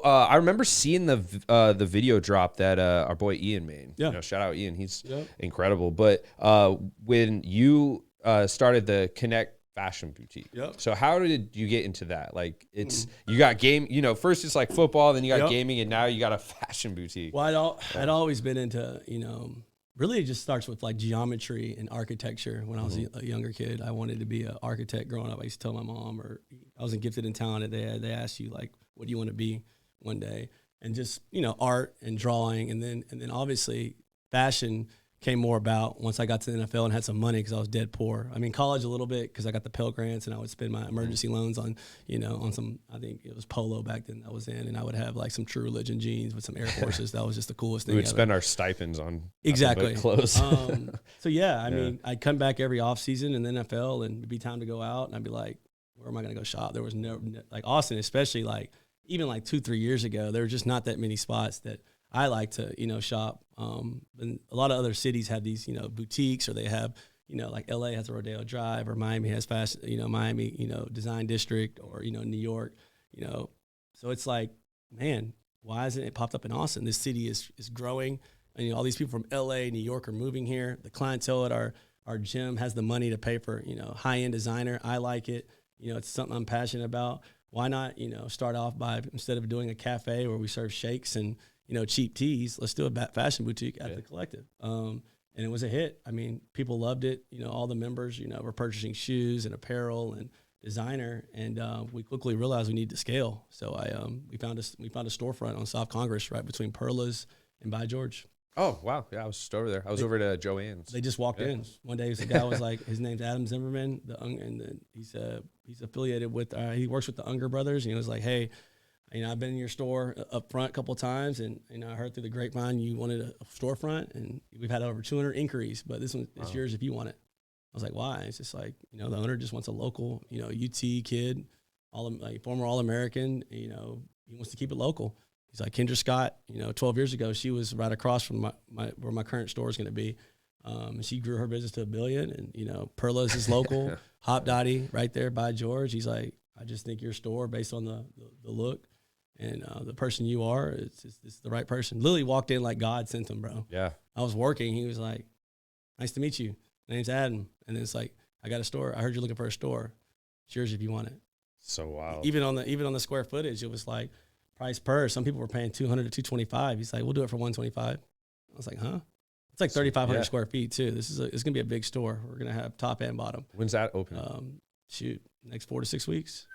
I remember seeing the video drop that our boy Ian made. Yeah, shout out Ian, he's incredible. But when you started the Konect fashion boutique, so how did you get into that? Like you got first it's like football, then you got gaming, and now you got a fashion boutique. Well, I'd always been into really, it just starts with like geometry and architecture. When I was a younger kid, I wanted to be an architect growing up. I used to tell my mom, or I wasn't gifted and talented. They asked you like, what do you want to be one day? And just, art and drawing. And then obviously fashion came more about once I got to the NFL and had some money because I was dead poor. I mean, college a little bit because I got the Pell Grants and I would spend my emergency loans on, on some, I think it was Polo back then I was in, and I would have like some True Religion jeans with some Air Forces. That was just the coolest thing. We would spend our stipends on clothes. I mean, I'd come back every off season in the NFL and it'd be time to go out and I'd be like, where am I going to go shop? There was no, like Austin, especially like even like 2-3 years ago, there were just not that many spots that I like to, shop. And a lot of other cities have these, boutiques, or they have, like LA has a Rodeo Drive, or Miami has Miami, Design District, or, New York, So it's like, man, why hasn't it popped up in Austin? This city is growing. And, all these people from LA, New York are moving here. The clientele at our gym has the money to pay for, high-end designer. I like it. It's something I'm passionate about. Why not, start off by, instead of doing a cafe where we serve shakes and, cheap teas, let's do a fashion boutique at the Kollective. And it was a hit. I mean, people loved it. All the members, were purchasing shoes and apparel and designer. And we quickly realized we need to scale. So we found a storefront on South Congress right between Perla's and By George. Oh, wow. Yeah, I was just over there. I was over to Joanne's. They just walked in. One day, the guy was like, his name's Adam Zimmerman, he's affiliated with, he works with the Unger brothers. And he was like, hey, I've been in your store up front a couple of times, and I heard through the grapevine you wanted a storefront, and we've had over 200 inquiries, but this one is yours if you want it. I was like, why? It's just like, the owner just wants a local, UT kid, former All-American, he wants to keep it local. He's like, Kendra Scott, 12 years ago, she was right across from where my current store is going to be. And she grew her business to $1 billion, and, Perla's is local, Hop Dottie right there by George. He's like, I just think your store, based on the look and the person you are, it's the right person. Lily walked in like God sent him, bro. Yeah. I was working. He was like, nice to meet you. My name's Adam. And then it's like, I got a store. I heard you're looking for a store. It's yours if you want it. So wild. Even on the square footage, it was like price per. Some people were paying $200 to $225. He's like, we'll do it for $125. I was like, huh? It's like 3,500 square feet too. It's gonna be a big store. We're gonna have top and bottom. When's that open? Next 4 to 6 weeks.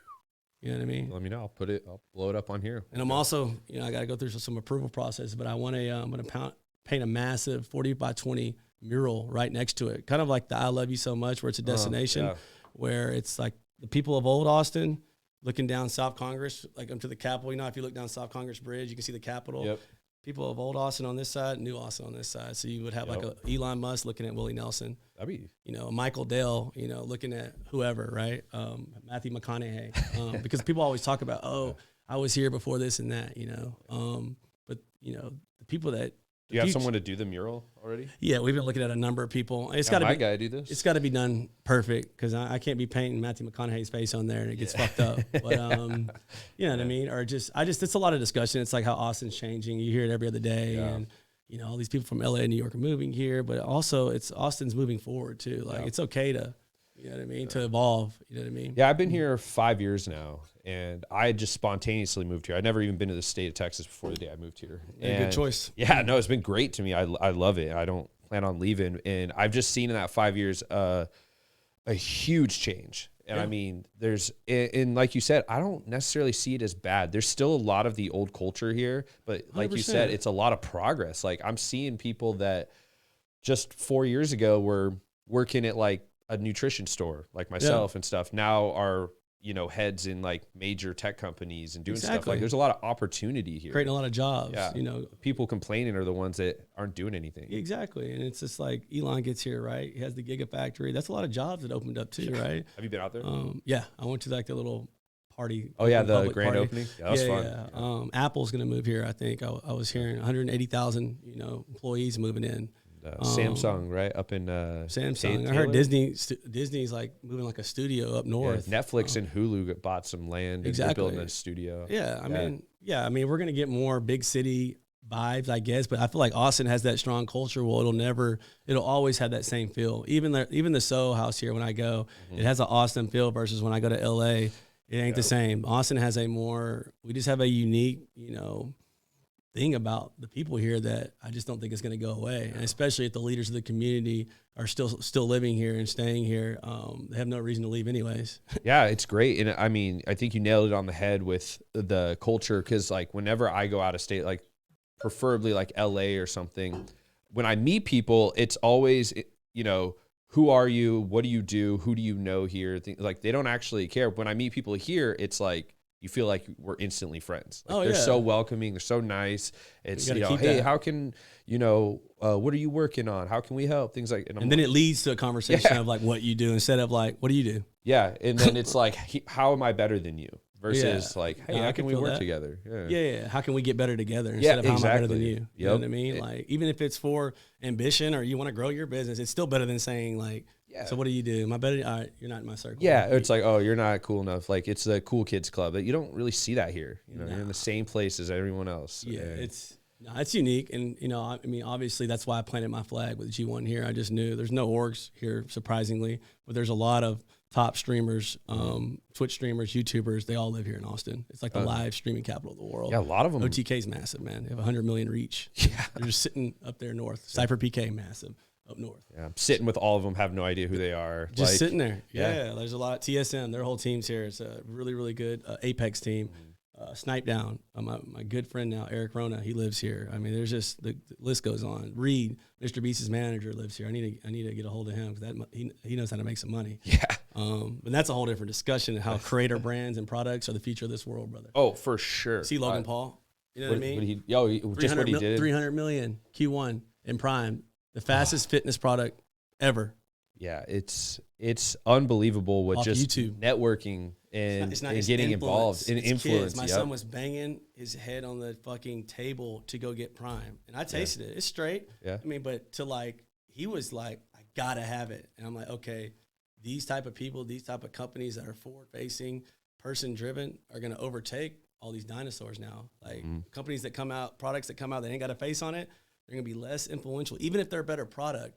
You know what I mean? Let me know. I'll blow it up on here. And I'm also, I got to go through some approval process, but I want to, I'm going to paint a massive 40 by 20 mural right next to it. Kind of like the I Love You So Much, where it's a destination, where it's like the people of old Austin looking down South Congress, like up to the Capitol. If you look down South Congress Bridge, you can see the Capitol. Yep. People of old Austin on this side, new Austin on this side. So you would have like a Elon Musk looking at Willie Nelson. That'd be, Michael Dell, looking at whoever, right? Matthew McConaughey. Because people always talk about, I was here before this and that, but the people that Do you have someone to do the mural already? Yeah, we've been looking at a number of people. It's got to my be guy do this. It's got to be done perfect because I can't be painting Matthew McConaughey's face on there and it gets fucked up. But you know what I mean? Or it's a lot of discussion. It's like how Austin's changing. You hear it every other day, and you know all these people from LA and New York are moving here, but also it's Austin's moving forward too. Like it's okay to, you know what I mean, to evolve. You know what I mean? Yeah, I've been here 5 years now, and I just spontaneously moved here. I'd never even been to the state of Texas before the day I moved here. Good choice. Yeah, no, it's been great to me. I love it. I don't plan on leaving, and I've just seen in that 5 years a huge change. And I mean, and like you said, I don't necessarily see it as bad. There's still a lot of the old culture here, but like 100%. You said, it's a lot of progress. Like I'm seeing people that just 4 years ago were working at like a nutrition store, like myself and stuff. Now are, you know, heads in like major tech companies and doing stuff. Like there's a lot of opportunity here. Creating a lot of jobs. Yeah. You know, people complaining are the ones that aren't doing anything. Exactly. And it's just like Elon gets here, right? He has the Gigafactory. That's a lot of jobs that opened up too, right? Have you been out there? Yeah. I went to like the little party. Oh yeah, the grand party. opening. Yeah, that was fun. Yeah. Apple's going to move here. I think I was hearing 180,000, you know, employees moving in. Samsung, right up in Samsung. I heard Disney's like moving like a studio up north. Yeah, Netflix and Hulu bought some land. And they're building a studio. Yeah, I mean, we're gonna get more big city vibes, I guess. But I feel like Austin has that strong culture. Well, it'll always have that same feel. Even the Soho House here, when I go, it has an Austin feel versus when I go to LA, it ain't the same. Austin has we just have a unique, you know, thing about the people here that I just don't think is going to go away. And especially if the leaders of the community are still living here and staying here, they have no reason to leave anyways. Yeah, it's great. And I mean, I think you nailed it on the head with the culture. Cause like whenever I go out of state, like preferably like LA or something, when I meet people, it's always, you know, who are you? What do you do? Who do you know here? Like they don't actually care. When I meet people here, it's like, you feel like we're instantly friends. Like they're so welcoming. They're so nice. It's, you know, hey, how can, you know, what are you working on? How can we help? Things like, and then it leads to a conversation of like what you do instead of like, what do you do? Yeah. And then it's like, how am I better than you? Versus like, hey, how can we work together? Yeah. How can we get better together instead of how am I better than you? You know what I mean? Like, even if it's for ambition or you want to grow your business, it's still better than saying like, so what do you do? Am I better? All right, you're not in my circle. Yeah, it's like, oh, you're not cool enough. Like it's the cool kids club. You don't really see that here. You know, you're in the same place as everyone else. Yeah, it's unique, and you know, I mean, obviously that's why I planted my flag with G1 here. I just knew there's no orgs here, surprisingly, but there's a lot of top streamers, Twitch streamers, YouTubers. They all live here in Austin. It's like the live streaming capital of the world. Yeah, a lot of them. OTK's massive, man. They have 100 million reach. Yeah, they're just sitting up there north. Cypher PK, massive. Up north. Yeah, I'm sitting with all of them, have no idea who they are. Just like, sitting there. Yeah, there's a lot. TSM, their whole team's here. It's a really, really good Apex team. Snipe Down, my good friend now, Eric Rona, he lives here. I mean, there's just, the list goes on. Reed, Mr. Beast's manager, lives here. I need to get a hold of him because he knows how to make some money. Yeah. But that's a whole different discussion, how creator brands and products are the future of this world, brother. Oh, for sure. See Logan Paul? You know what I mean? Just what he did. 300 million Q1 in Prime. The fastest fitness product ever. Yeah, it's unbelievable what just YouTube. Networking and getting involved in influence. My son was banging his head on the fucking table to go get Prime, and I tasted it. It's straight. Yeah. I mean, but he was like, I gotta have it, and I'm like, okay, these type of people, these type of companies that are forward facing, person driven, are gonna overtake all these dinosaurs now. Like companies that come out, products that come out that ain't got a face on it. They're going to be less influential, even if they're a better product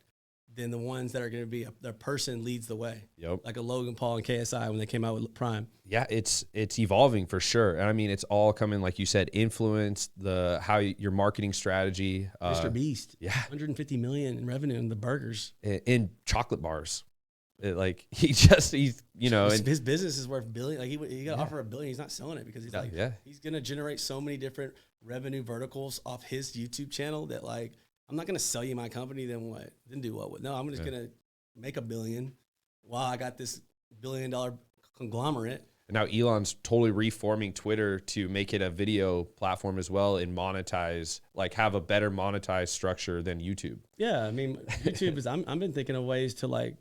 than the ones that are going to be their person leads the way. Yep. Like a Logan Paul and KSI when they came out with Prime. Yeah, it's evolving for sure. And I mean, it's all coming, like you said, influence, how your marketing strategy. Mr. Beast. Yeah. 150 million in revenue in the burgers. In chocolate bars. He's you know. His business is worth billion. Like he got to offer $1 billion. He's not selling it because he's he's going to generate so many different revenue verticals off his YouTube channel that like, I'm not going to sell you my company. Then what? Then do what? No, I'm just going to make $1 billion while I got this $1 billion conglomerate. And now Elon's totally reforming Twitter to make it a video platform as well and monetize, like have a better monetized structure than YouTube. Yeah. I mean, YouTube I've been thinking of ways to like,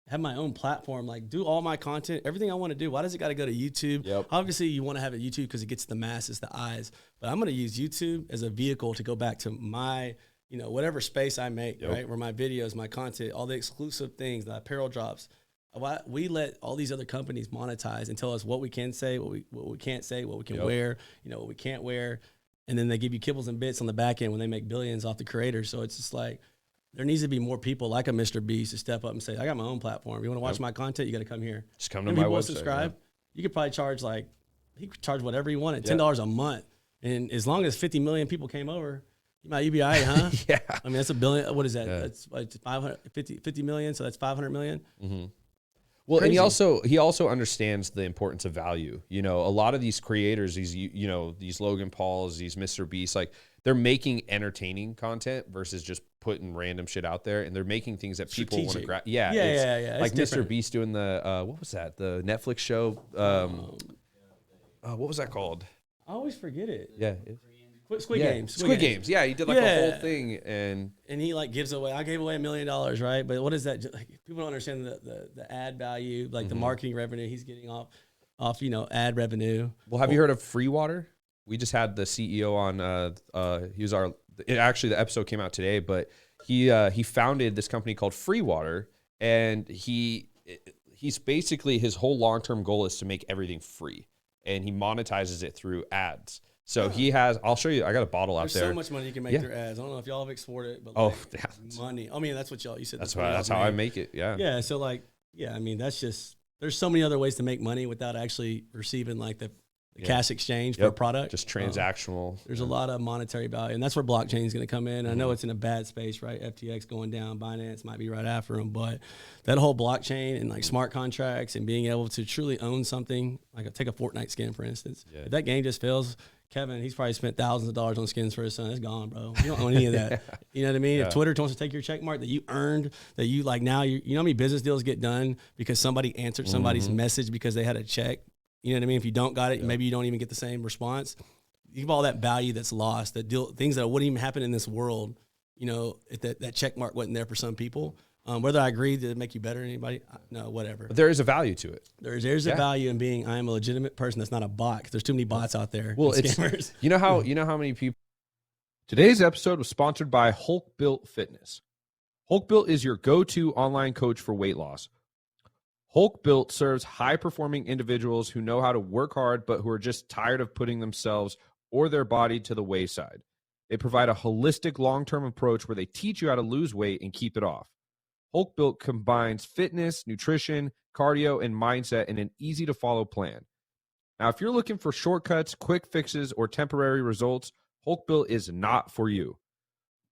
have my own platform, like do all my content, everything I want to do. Why does it got to go to YouTube? Yep. Obviously, you want to have it YouTube because it gets the masses, the eyes. But I'm going to use YouTube as a vehicle to go back to my, whatever space I make, right? Where my videos, my content, all the exclusive things, the apparel drops. We let all these other companies monetize and tell us what we can say, what we can't say, what we can wear, what we can't wear. And then they give you kibbles and bits on the back end when they make billions off the creators. So it's just like, there needs to be more people like a Mr. Beast to step up and say, I got my own platform. You want to watch my content, you got to come here. Just come to my website. Subscribe. You could probably charge he could charge whatever you wanted, $10 a month. And as long as 50 million people came over, you'd be all right, huh? Yeah. I mean, that's $1 billion. What is that? That's like 50 million. So that's 500 million. Mm-hmm. Well, crazy. And he also understands the importance of value. A lot of these creators, these Logan Pauls, these Mr. Beasts, like they're making entertaining content versus just putting random shit out there, and they're making things that people want to grab. Yeah. Like Mr. Beast doing the what was that? The Netflix show. What was that called? I always forget it. Yeah. Squid Games. Squid Games. Yeah, he did like a whole thing, and he like gives away. I gave away $1 million, right? But what is that? Like, people don't understand the ad value, like the marketing revenue he's getting off ad revenue. Well, have you heard of Free Water? We just had the CEO on. He was actually the episode came out today, but he founded this company called Free Water, and he's basically his whole long-term goal is to make everything free, and he monetizes it through ads. So he has, I'll show you, I got a bottle out there. There's so much money you can make through ads. I don't know if y'all have explored it, but money. I mean, that's what you said. That's how I make it, yeah. Yeah, so I mean, that's just, there's so many other ways to make money without actually receiving like the cash exchange for a product. Just transactional. There's a lot of monetary value, and that's where blockchain is going to come in. I know it's in a bad space, right? FTX going down, Binance might be right after them, but that whole blockchain and like smart contracts and being able to truly own something, like take a Fortnite skin, for instance. Yeah. If that game just fails, Kevin, he's probably spent thousands of dollars on skins for his son. It's gone, bro. You don't own any of that. You know what I mean? If Twitter wants to take your check mark that you earned, that you like now, you know how many business deals get done because somebody answered somebody's message because they had a check? You know what I mean? If you don't got it, maybe you don't even get the same response. You have all that value that's lost, things that wouldn't even happen in this world, if that check mark wasn't there for some people. Whether I agree to make you better than anybody, no, whatever. But there is a value to it. There's a value in being I am a legitimate person that's not a bot. 'Cause there's too many bots out there. Well, it's you know how many people. Today's episode was sponsored by HulkBuilt Fitness. HulkBuilt is your go-to online coach for weight loss. HulkBuilt serves high-performing individuals who know how to work hard but who are just tired of putting themselves or their body to the wayside. They provide a holistic long-term approach where they teach you how to lose weight and keep it off. HulkBuilt combines fitness, nutrition, cardio, and mindset in an easy-to-follow plan. Now, if you're looking for shortcuts, quick fixes, or temporary results, HulkBuilt is not for you.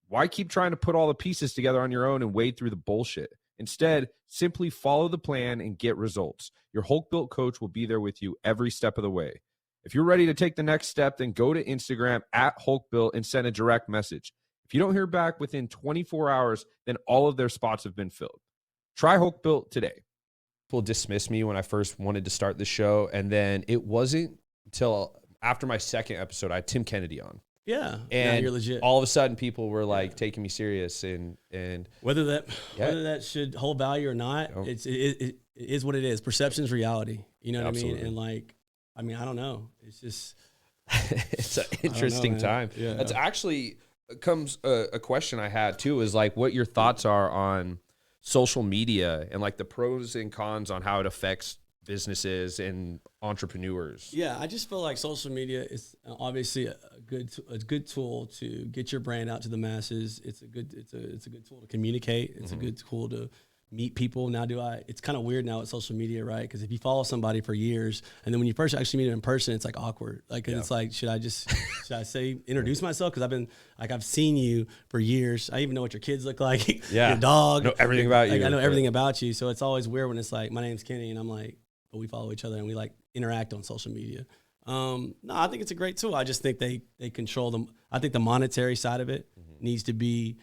Why keep trying to put all the pieces together on your own and wade through the bullshit? Instead, simply follow the plan and get results. Your HulkBuilt coach will be there with you every step of the way. If you're ready to take the next step, then go to Instagram @HulkBuilt and send a direct message. If you don't hear back within 24 hours, then all of their spots have been filled. Try HulkBuilt today. People dismissed me when I first wanted to start the show, and then it wasn't until after my second episode, I had Tim Kennedy on. Yeah, and you're legit. All of a sudden, people were like taking me serious, and whether that should hold value or not, it is what it is. Perception's reality. You know what I mean? And I don't know. It's just it's an interesting time. Yeah. That's actually comes a question I had too, is like what your thoughts are on social media and like the pros and cons on how it affects businesses and entrepreneurs. Yeah, I just feel like social media is obviously a good tool to get your brand out to the masses. It's a good tool to communicate. It's a good tool to meet people. Now, it's kind of weird now with social media, right? Because if you follow somebody for years and then when you first actually meet them in person, it's like awkward. Like it's like, should I say introduce myself? Because I've seen you for years. I even know what your kids look like. Yeah, your dog. I know everything about you. I know everything about you. So it's always weird when it's like, my name's Kenny, and I'm like, but we follow each other and we like interact on social media. No, I think it's a great tool. I just think they control them. I think the monetary side of it needs to be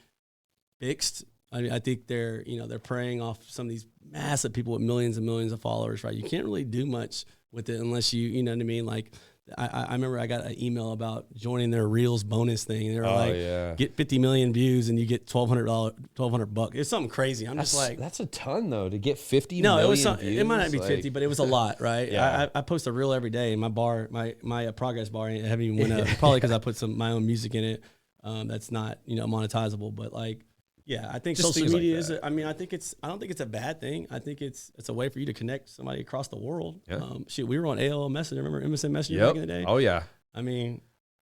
fixed. I think they're preying off some of these massive people with millions and millions of followers, right? You can't really do much with it unless you know what I mean? Like I remember I got an email about joining their Reels bonus thing. And they were get 50 million views and you get $1,200. It's something crazy. Just like, that's a ton though to get 50 no, million it was views. It might not be 50, but it was a lot, right? Yeah. I post a reel every day, and my progress bar haven't even went up. Probably because I put my own music in it. That's not monetizable, but like. Yeah, I think Just social media like I don't think it's a bad thing. I think it's a way for you to connect somebody across the world. Yeah. We were on AOL Messenger. Remember MSN Messenger back in the day? Oh yeah. I mean,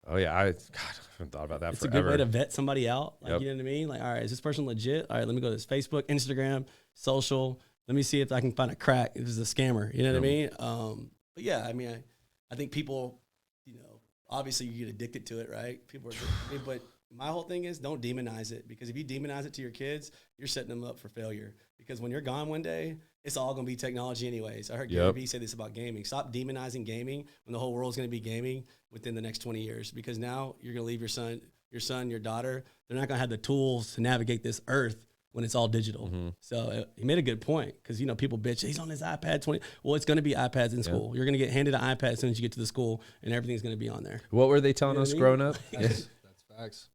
I haven't thought about that it's forever. a good way to vet somebody out. Like, you know what I mean? Like, all right, is this person legit? All right, let me go to this Facebook, Instagram, social. Let me see if I can find a crack. If this is a scammer. You know what I mean? But yeah, I mean, I think people, obviously you get addicted to it, right? People are, but my whole thing is don't demonize it, because if you demonize it to your kids, you're setting them up for failure. Because when you're gone one day, it's all going to be technology anyways. I heard Gary Vee say this about gaming. Stop demonizing gaming when the whole world's going to be gaming within the next 20 years. Because now you're going to leave your daughter, they're not going to have the tools to navigate this earth when it's all digital. Mm-hmm. So he made a good point, because, people bitch, he's on his iPad 20. Well, it's going to be iPads in school. You're going to get handed an iPad as soon as you get to the school, and everything's going to be on there. What were they telling us growing up?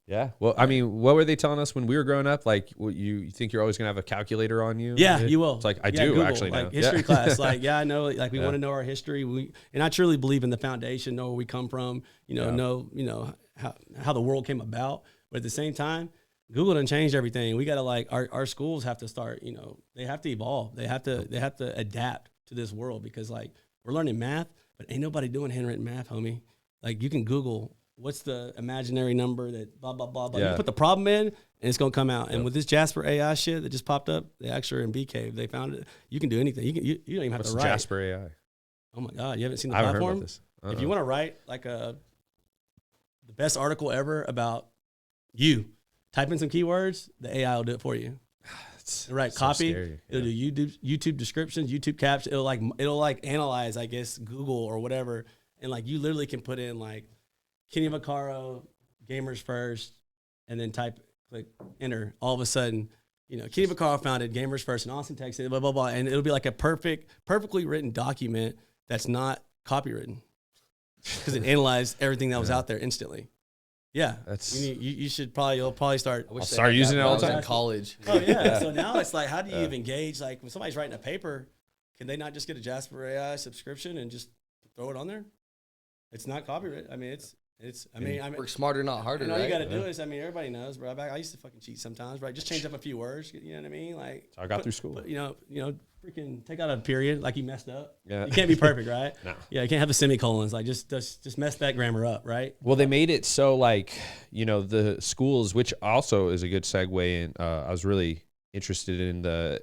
Yeah. Well, I mean, what were they telling us when we were growing up? Like, you think you're always going to have a calculator on you? Yeah, you will. It's like, I do Google, actually know. Like history class. Like, I know, like we want to know our history. And I truly believe in the foundation, know where we come from, know how the world came about. But at the same time, Google done changed everything. We got to our schools have to start, they have to evolve. They have to adapt to this world, because like we're learning math, but ain't nobody doing handwritten math, homie. Like you can Google, what's the imaginary number that blah, blah, blah, blah. You put the problem in, and it's going to come out. And with this Jasper AI shit that just popped up, they actually are in B Cave. They found it. You can do anything. You don't even have to write. Jasper AI? Oh, my God. You haven't seen the I platform? haven't heard about this. If you want to write the best article ever about you, type in some keywords, the AI will do it for you. Right, so copy. Scary. It'll do YouTube descriptions, YouTube captions. It'll analyze, I guess, Google or whatever. And you literally can put in Kenny Vaccaro, GamersFirst, and then click enter. All of a sudden, Kenny Vaccaro founded GamersFirst in Austin, Texas, blah, blah, blah. And it'll be like a perfectly written document that's not copywritten, because it analyzed everything that was out there instantly. Yeah, you should you'll probably start. I'll start using it all the time in college. Oh yeah. So now it's like, how do you even gauge? Like when somebody's writing a paper, can they not just get a Jasper AI subscription and just throw it on there? It's not copyright. I mean, work smarter, not harder. All you got to do is, everybody knows, bro. I used to fucking cheat sometimes, right? Just change up a few words. You know what I mean? Like so I got through school. Freaking take out a period like you messed up. Yeah. You can't be perfect, right? No. Yeah, you can't have the semicolons. Like just mess that grammar up, right? Well, they made it so the schools, which also is a good segue. And I was really interested in the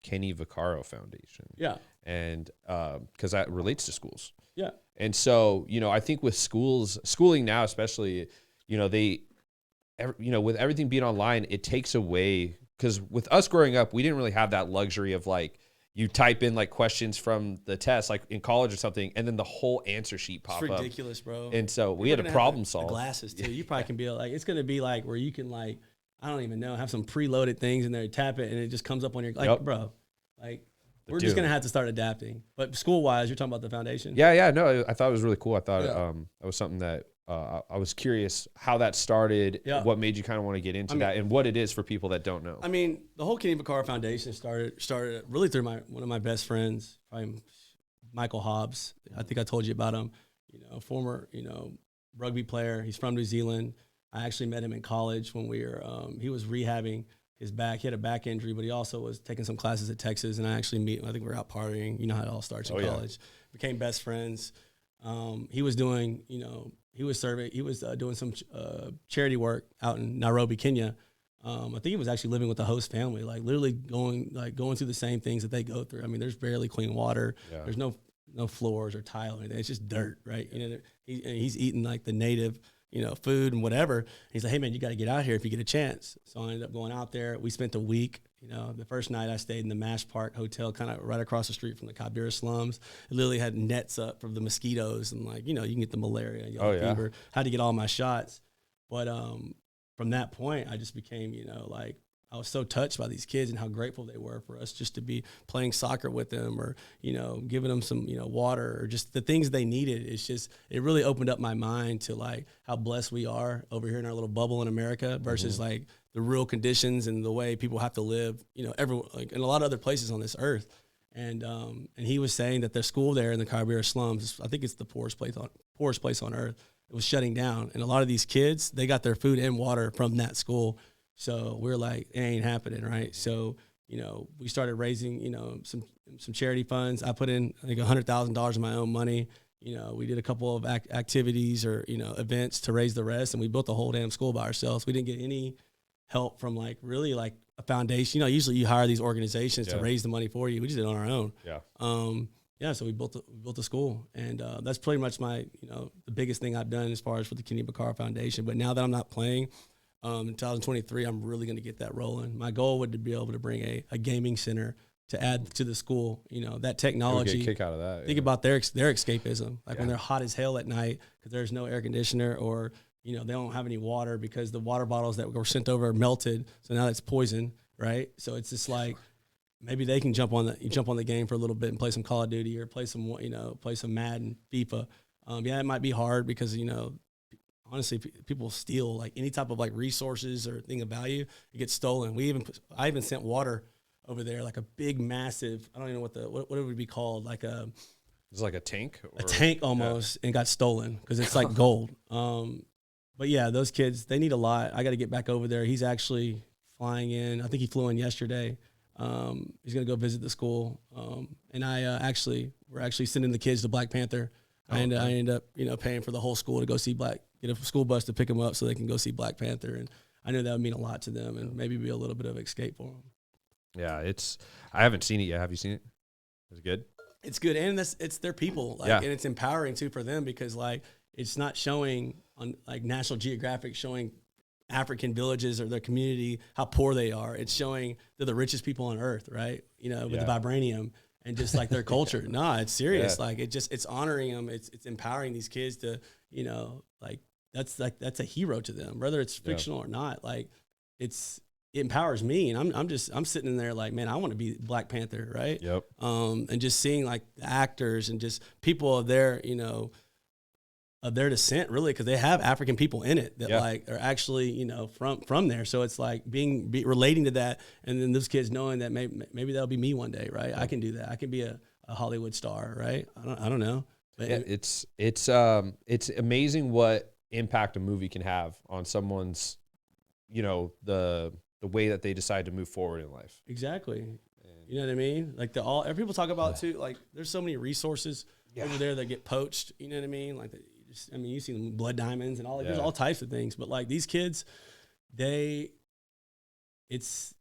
Kenny Vaccaro Foundation. Yeah. And because that relates to schools. Yeah. And so, I think with schooling now, especially, with everything being online, it takes away, because with us growing up, we didn't really have that luxury of you type in questions from the test, like in college or something, and then the whole answer sheet pop up. It's ridiculous, bro. And so we had to problem solve. The glasses too. You probably can be it's going to be where you can I don't even know, have some preloaded things in there, tap it, and it just comes up on your bro. We're just going to have to start adapting. But school-wise, you're talking about the foundation? Yeah. No, I thought it was really cool. I thought that was something that I was curious how that started, what made you kind of want to get into that, and what it is for people that don't know. I mean, the whole Kenny Vaccaro Foundation started really through one of my best friends, probably Michael Hobbs. I think I told you about him. Former, rugby player. He's from New Zealand. I actually met him in college when he was rehabbing his back. He had a back injury, but he also was taking some classes at Texas, and I think we were out partying. You know how it all starts in college. Became best friends. He was doing, doing some charity work out in Nairobi, Kenya. I think he was actually living with the host family, literally going through the same things that they go through. I mean, there's barely clean water. Yeah. There's no floors or tile or anything. It's just dirt, right? He's eating the native, food and whatever. He's like, hey man, you got to get out here if you get a chance. So I ended up going out there. We spent a week. The first night I stayed in the Mash Park Hotel, kind of right across the street from the Kibera slums. It literally had nets up for the mosquitoes, and you can get the malaria, fever. Had to get all my shots. But from that point, I just became, I was so touched by these kids and how grateful they were for us just to be playing soccer with them, or, giving them some, water, or just the things they needed. It's just, it really opened up my mind to like how blessed we are over here in our little bubble in America versus like the real conditions and the way people have to live, everywhere, like in a lot of other places on this earth. And he was saying that their school there in the Caribbean slums, I think it's the poorest place on earth, it was shutting down. And a lot of these kids, they got their food and water from that school. So we're like, it ain't happening, right? So, we started raising, some charity funds. I put in, I think, $100,000 of my own money. We did a couple of activities or, events to raise the rest. And we built the whole damn school by ourselves. We didn't get any help from like really like a foundation. Usually you hire these organizations to raise the money for you. We just did it on our own. So we built the school, and that's pretty much my, the biggest thing I've done as far as for the Kenny Vaccaro Foundation. But now that I'm not playing, in 2023, I'm really going to get that rolling. My goal would to be able to bring a gaming center to add to the school. That technology. Get a kick out of that. Think about their escapism, like when they're hot as hell at night because there's no air conditioner, or they don't have any water because the water bottles that were sent over are melted, so now it's poison, right? So it's just like maybe they can jump on the game for a little bit and play some Call of Duty or play some Madden, FIFA. It might be hard because honestly, people steal like any type of like resources or thing of value. It gets stolen. I even sent water over there, like a big, massive. I don't even know what it would be called, like a. It's like a tank. A tank almost, and got stolen because it's like gold. But yeah, those kids, they need a lot. I got to get back over there. He's actually flying in. I think he flew in yesterday. He's going to go visit the school. And we're actually sending the kids to Black Panther. I end up, paying for the whole school to go see get a school bus to pick them up so they can go see Black Panther. And I know that would mean a lot to them and maybe be a little bit of escape for them. Yeah, I haven't seen it yet. Have you seen it? Is it good? It's good. And it's their people. And it's empowering too for them because like, it's not showing on like National Geographic showing African villages or their community how poor they are. It's showing they're the richest people on earth, right? With the vibranium and just like their culture. No, it's serious. Like it's honoring them. It's empowering these kids to, like that's a hero to them, whether it's fictional or not. Like it empowers me, and I'm sitting in there like, man, I want to be Black Panther, right? Yep. And just seeing like the actors and just people of their, of their descent, really, because they have African people in it that like are actually, from there. So it's like relating to that, and then those kids knowing that maybe that'll be me one day, right? Yeah. I can do that. I can be a Hollywood star, right? I don't know. But it's amazing what impact a movie can have on someone's, the way that they decide to move forward in life. Exactly. You know what I mean? Like people talk about too. Like there's so many resources over there that get poached. You know what I mean? Like you see them blood diamonds and all. There's all types of things. But like these kids, their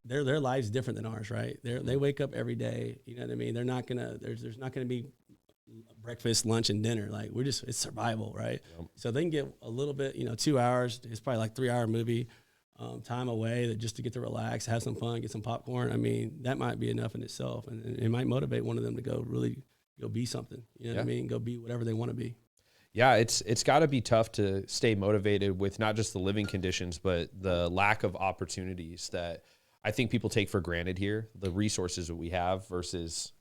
life's different than ours, right? They wake up every day. You know what I mean? They're not gonna. There's not gonna be breakfast, lunch, and dinner. Like it's survival, right? Yep. So they can get a little bit. 2 hours. It's probably like 3-hour movie. Time away just to get to relax, have some fun, get some popcorn. I mean, that might be enough in itself, and it might motivate one of them to go be something. You know what I mean? Go be whatever they want to be. Yeah, it's got to be tough to stay motivated with not just the living conditions, but the lack of opportunities that I think people take for granted here. The resources that we have versus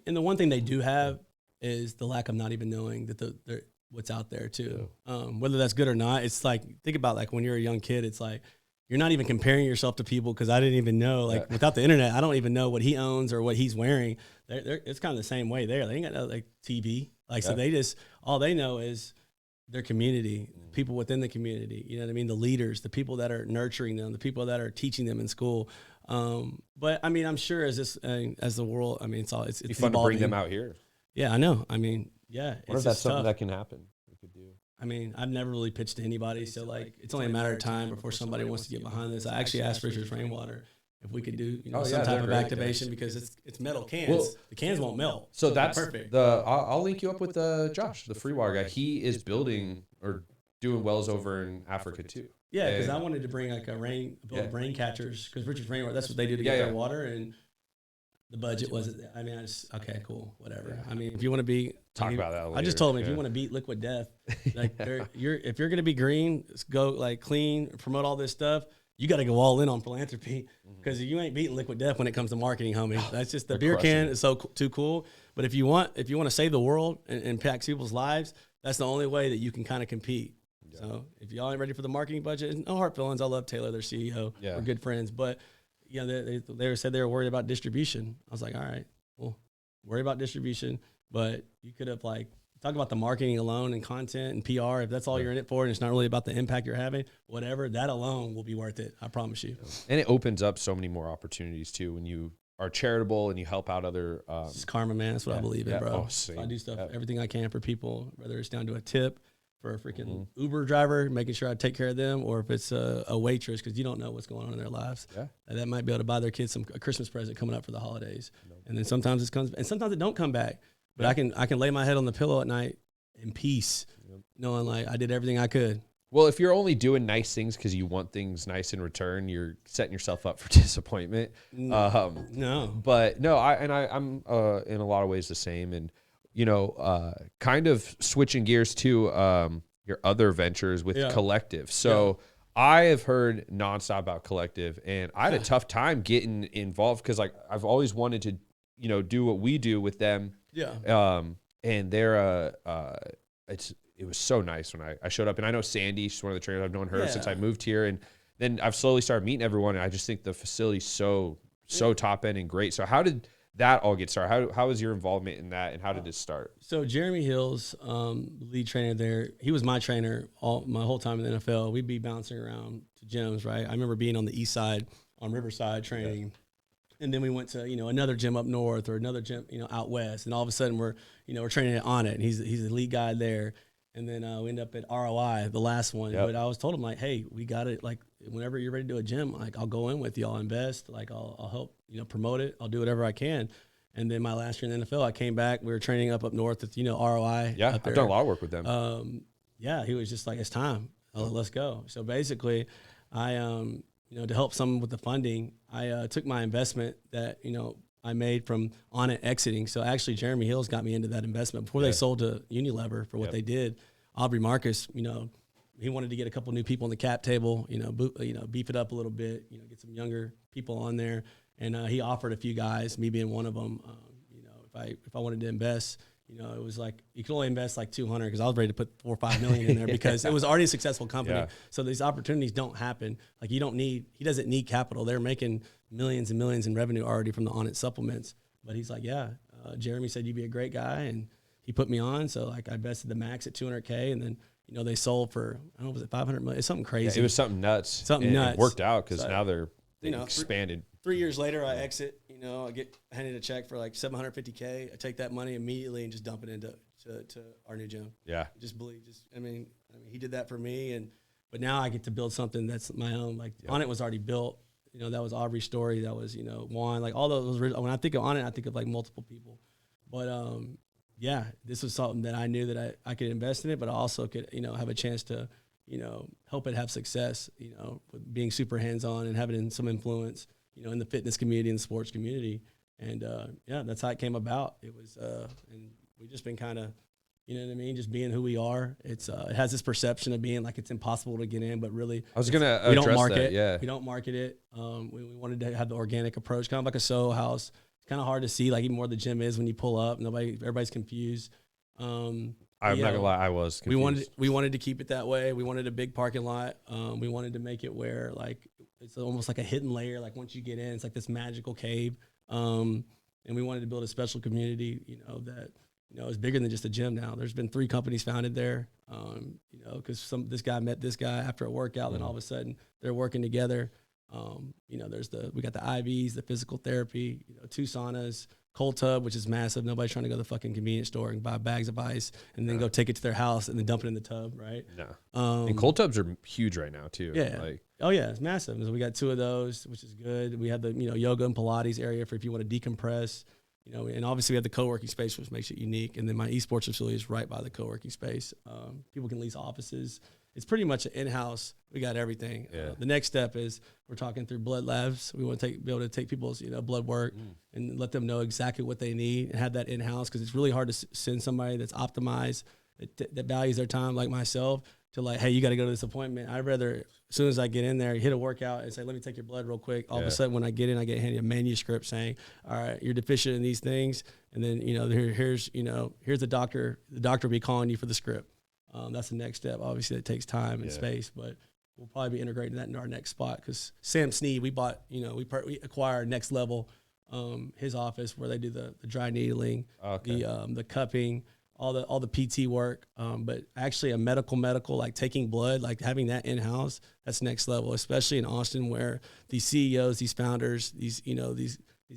And the one thing they do have is the lack of not even knowing that what's out there too. Whether that's good or not, it's like, think about like when you're a young kid, it's like, you're not even comparing yourself to people because I didn't even know, like without the internet, I don't even know what he owns or what he's wearing. It's kind of the same way there. They ain't got no like TV. So they all they know is their community, people within the community, you know what I mean? The leaders, the people that are nurturing them, the people that are teaching them in school. But I mean, I'm sure as the world, I mean, it's fun evolving. To bring them out here. Yeah, I know. I mean, yeah. What if that's something that can happen? We could do. I mean, I've never really pitched to anybody, so like it's only a matter of time before somebody wants to get behind this. I actually asked Richard Rainwater if we could do some type of activation because it's metal cans. Well, the cans won't melt. So that's perfect. I'll link you up with Josh, the free water guy. He is building or doing wells over in Africa too. Yeah, because I wanted to bring like rain catchers because Richard Rainwater, that's what they do to get their water, and the budget wasn't. I mean, okay, cool, whatever. Yeah. I mean, if you want to be about that later. I just told him if you want to beat liquid death, like if you're gonna be green, go like clean, promote all this stuff. you got to go all in on philanthropy because you ain't beating liquid death when it comes to marketing, homie. That's just the beer can is too cool. But if you want to save the world and impact people's lives, that's the only way that you can kind of compete. Yeah. So if y'all ain't ready for the marketing budget, no hard feelings. I love Taylor, their CEO. Yeah. We're good friends. But you know, they said they were worried about distribution. I was like, all right, well, worry about distribution, but you could have like talk about the marketing alone and content and PR. If that's all you're in it for, and it's not really about the impact you're having, whatever, that alone will be worth it. I promise you. And it opens up so many more opportunities too when you are charitable and you help out other. It's karma, man. That's what I believe in, bro. Oh, so I do stuff, everything I can for people, whether it's down to a tip for a freaking Uber driver, making sure I take care of them, or if it's a waitress, because you don't know what's going on in their lives. Yeah. And that might be able to buy their kids a Christmas present coming up for the holidays. And then sometimes it comes, and sometimes it don't come back. But I can lay my head on the pillow at night in peace, knowing like I did everything I could. Well, if you're only doing nice things because you want things nice in return, you're setting yourself up for disappointment. No. But no, I'm in a lot of ways the same. And, you know, kind of switching gears to your other ventures with Kollective. So I have heard nonstop about Kollective, and I had a tough time getting involved because like I've always wanted to, you know, do what we do with them. Yeah. And they're it was so nice when I showed up, and I know Sandy, she's one of the trainers. I've known her since I moved here, and then I've slowly started meeting everyone, and I just think the facility's so top end and great. So how did that all get started? How was your involvement in that, and how did it start? So Jeremy Hills, lead trainer there, he was my trainer my whole time in the NFL. We'd be bouncing around to gyms, right? I remember being on the east side on Riverside training. Yeah. And then we went to, you know, another gym up north or another gym, you know, out west. And all of a sudden we're training on it. And he's the lead guy there. And then we end up at ROI, the last one. Yep. But I was told him, like, hey, we got it. Like, whenever you're ready to do a gym, like, I'll go in with you. I'll invest. Like, I'll help, you know, promote it. I'll do whatever I can. And then my last year in the NFL, I came back. We were training up north with, you know, ROI. Yeah, I've done a lot of work with them. Yeah, he was just like, it's time. Let's go. So basically, I you know, to help someone with the funding, I took my investment that, you know, I made from on it exiting. So actually, Jeremy Hills got me into that investment before they sold to Unilever for what they did. Aubrey Marcus, you know, he wanted to get a couple new people on the cap table, you know, beef it up a little bit, you know, get some younger people on there. And he offered a few guys, me being one of them. You know, if I wanted to invest, you know, it was like you could only invest like 200 because I was ready to put 4 or 5 million in there because it was already a successful company. Yeah. So these opportunities don't happen. Like he doesn't need capital. They're making millions and millions in revenue already from the On It supplements. But he's like, Jeremy said you'd be a great guy, and he put me on. So like I invested the max at $200K, and then you know they sold for I don't know, was it 500 million? It's something crazy. Yeah, it was something nuts. It worked out because now they expanded. 3 years later, I exit. You know, I get handed a check for like $750K. I take that money immediately and just dump it into our new gym. Yeah, I mean, he did that for me, but now I get to build something that's my own. Like On It was already built. You know, that was Aubrey's story. That was, you know, Juan. Like all those. When I think of On It, I think of like multiple people. But yeah, this was something that I knew that I could invest in it, but I also could, you know, have a chance to, you know, help it have success. You know, with being super hands-on and having some influence, you know, in the fitness community and the sports community. And yeah, that's how it came about. It was, and we've just been kind of, you know what I mean, just being who we are. It's it has this perception of being like it's impossible to get in, but really, I was gonna address we don't market that. Yeah, we don't market it. We wanted to have the organic approach, kind of like a Soho House. It's kind of hard to see, like even more the gym is when you pull up. Everybody's confused. I'm not gonna lie, I was confused. We wanted to keep it that way. We wanted a big parking lot. We wanted to make it where like it's almost like a hidden layer. Like once you get in, it's like this magical cave. And we wanted to build a special community, you know, that, you know, is bigger than just a gym now. There's been 3 companies founded there, you know, because this guy met this guy after a workout, and all of a sudden they're working together. You know, we got the IVs, the physical therapy, you know, 2 saunas, cold tub, which is massive. Nobody's trying to go to the fucking convenience store and buy bags of ice and then go take it to their house and then dump it in the tub, right? No. And cold tubs are huge right now too. Yeah. Oh yeah, it's massive. So we got 2 of those, which is good. We have the, you know, yoga and Pilates area for if you want to decompress, you know, and obviously we have the co-working space, which makes it unique. And then my esports facility is right by the co-working space. People can lease offices. It's pretty much an in-house. We got everything. Yeah. The next step is we're talking through blood labs. We want to be able to take people's, you know, blood work and let them know exactly what they need and have that in-house, because it's really hard to send somebody that's optimized, that values their time like myself, to like, hey, you got to go to this appointment. I'd rather, as soon as I get in there, hit a workout and say, let me take your blood real quick. All of a sudden, when I get in, I get handed a manuscript saying, all right, you're deficient in these things. And then, here's the doctor. The doctor will be calling you for the script. That's the next step. Obviously, that takes time and space, but we'll probably be integrating that into our next spot. Because Sam Sneed, we bought, we acquired Next Level, his office where they do the dry needling, the cupping, all the PT work, but actually a medical, like taking blood, like having that in-house, that's next level, especially in Austin where these CEOs, these founders, these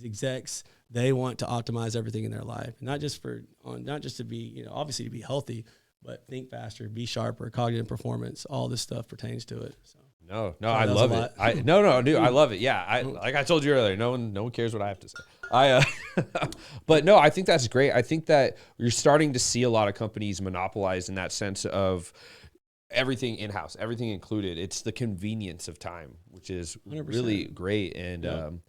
execs, they want to optimize everything in their life. Not just to be, obviously to be healthy, but think faster, be sharper, cognitive performance, all this stuff pertains to it. So. No, I love it. No, dude, I love it. Yeah, like I told you earlier, no one cares what I have to say. But no, I think that's great. I think that you're starting to see a lot of companies monopolize in that sense of everything in-house, everything included. It's the convenience of time, which is 100%. Really great. And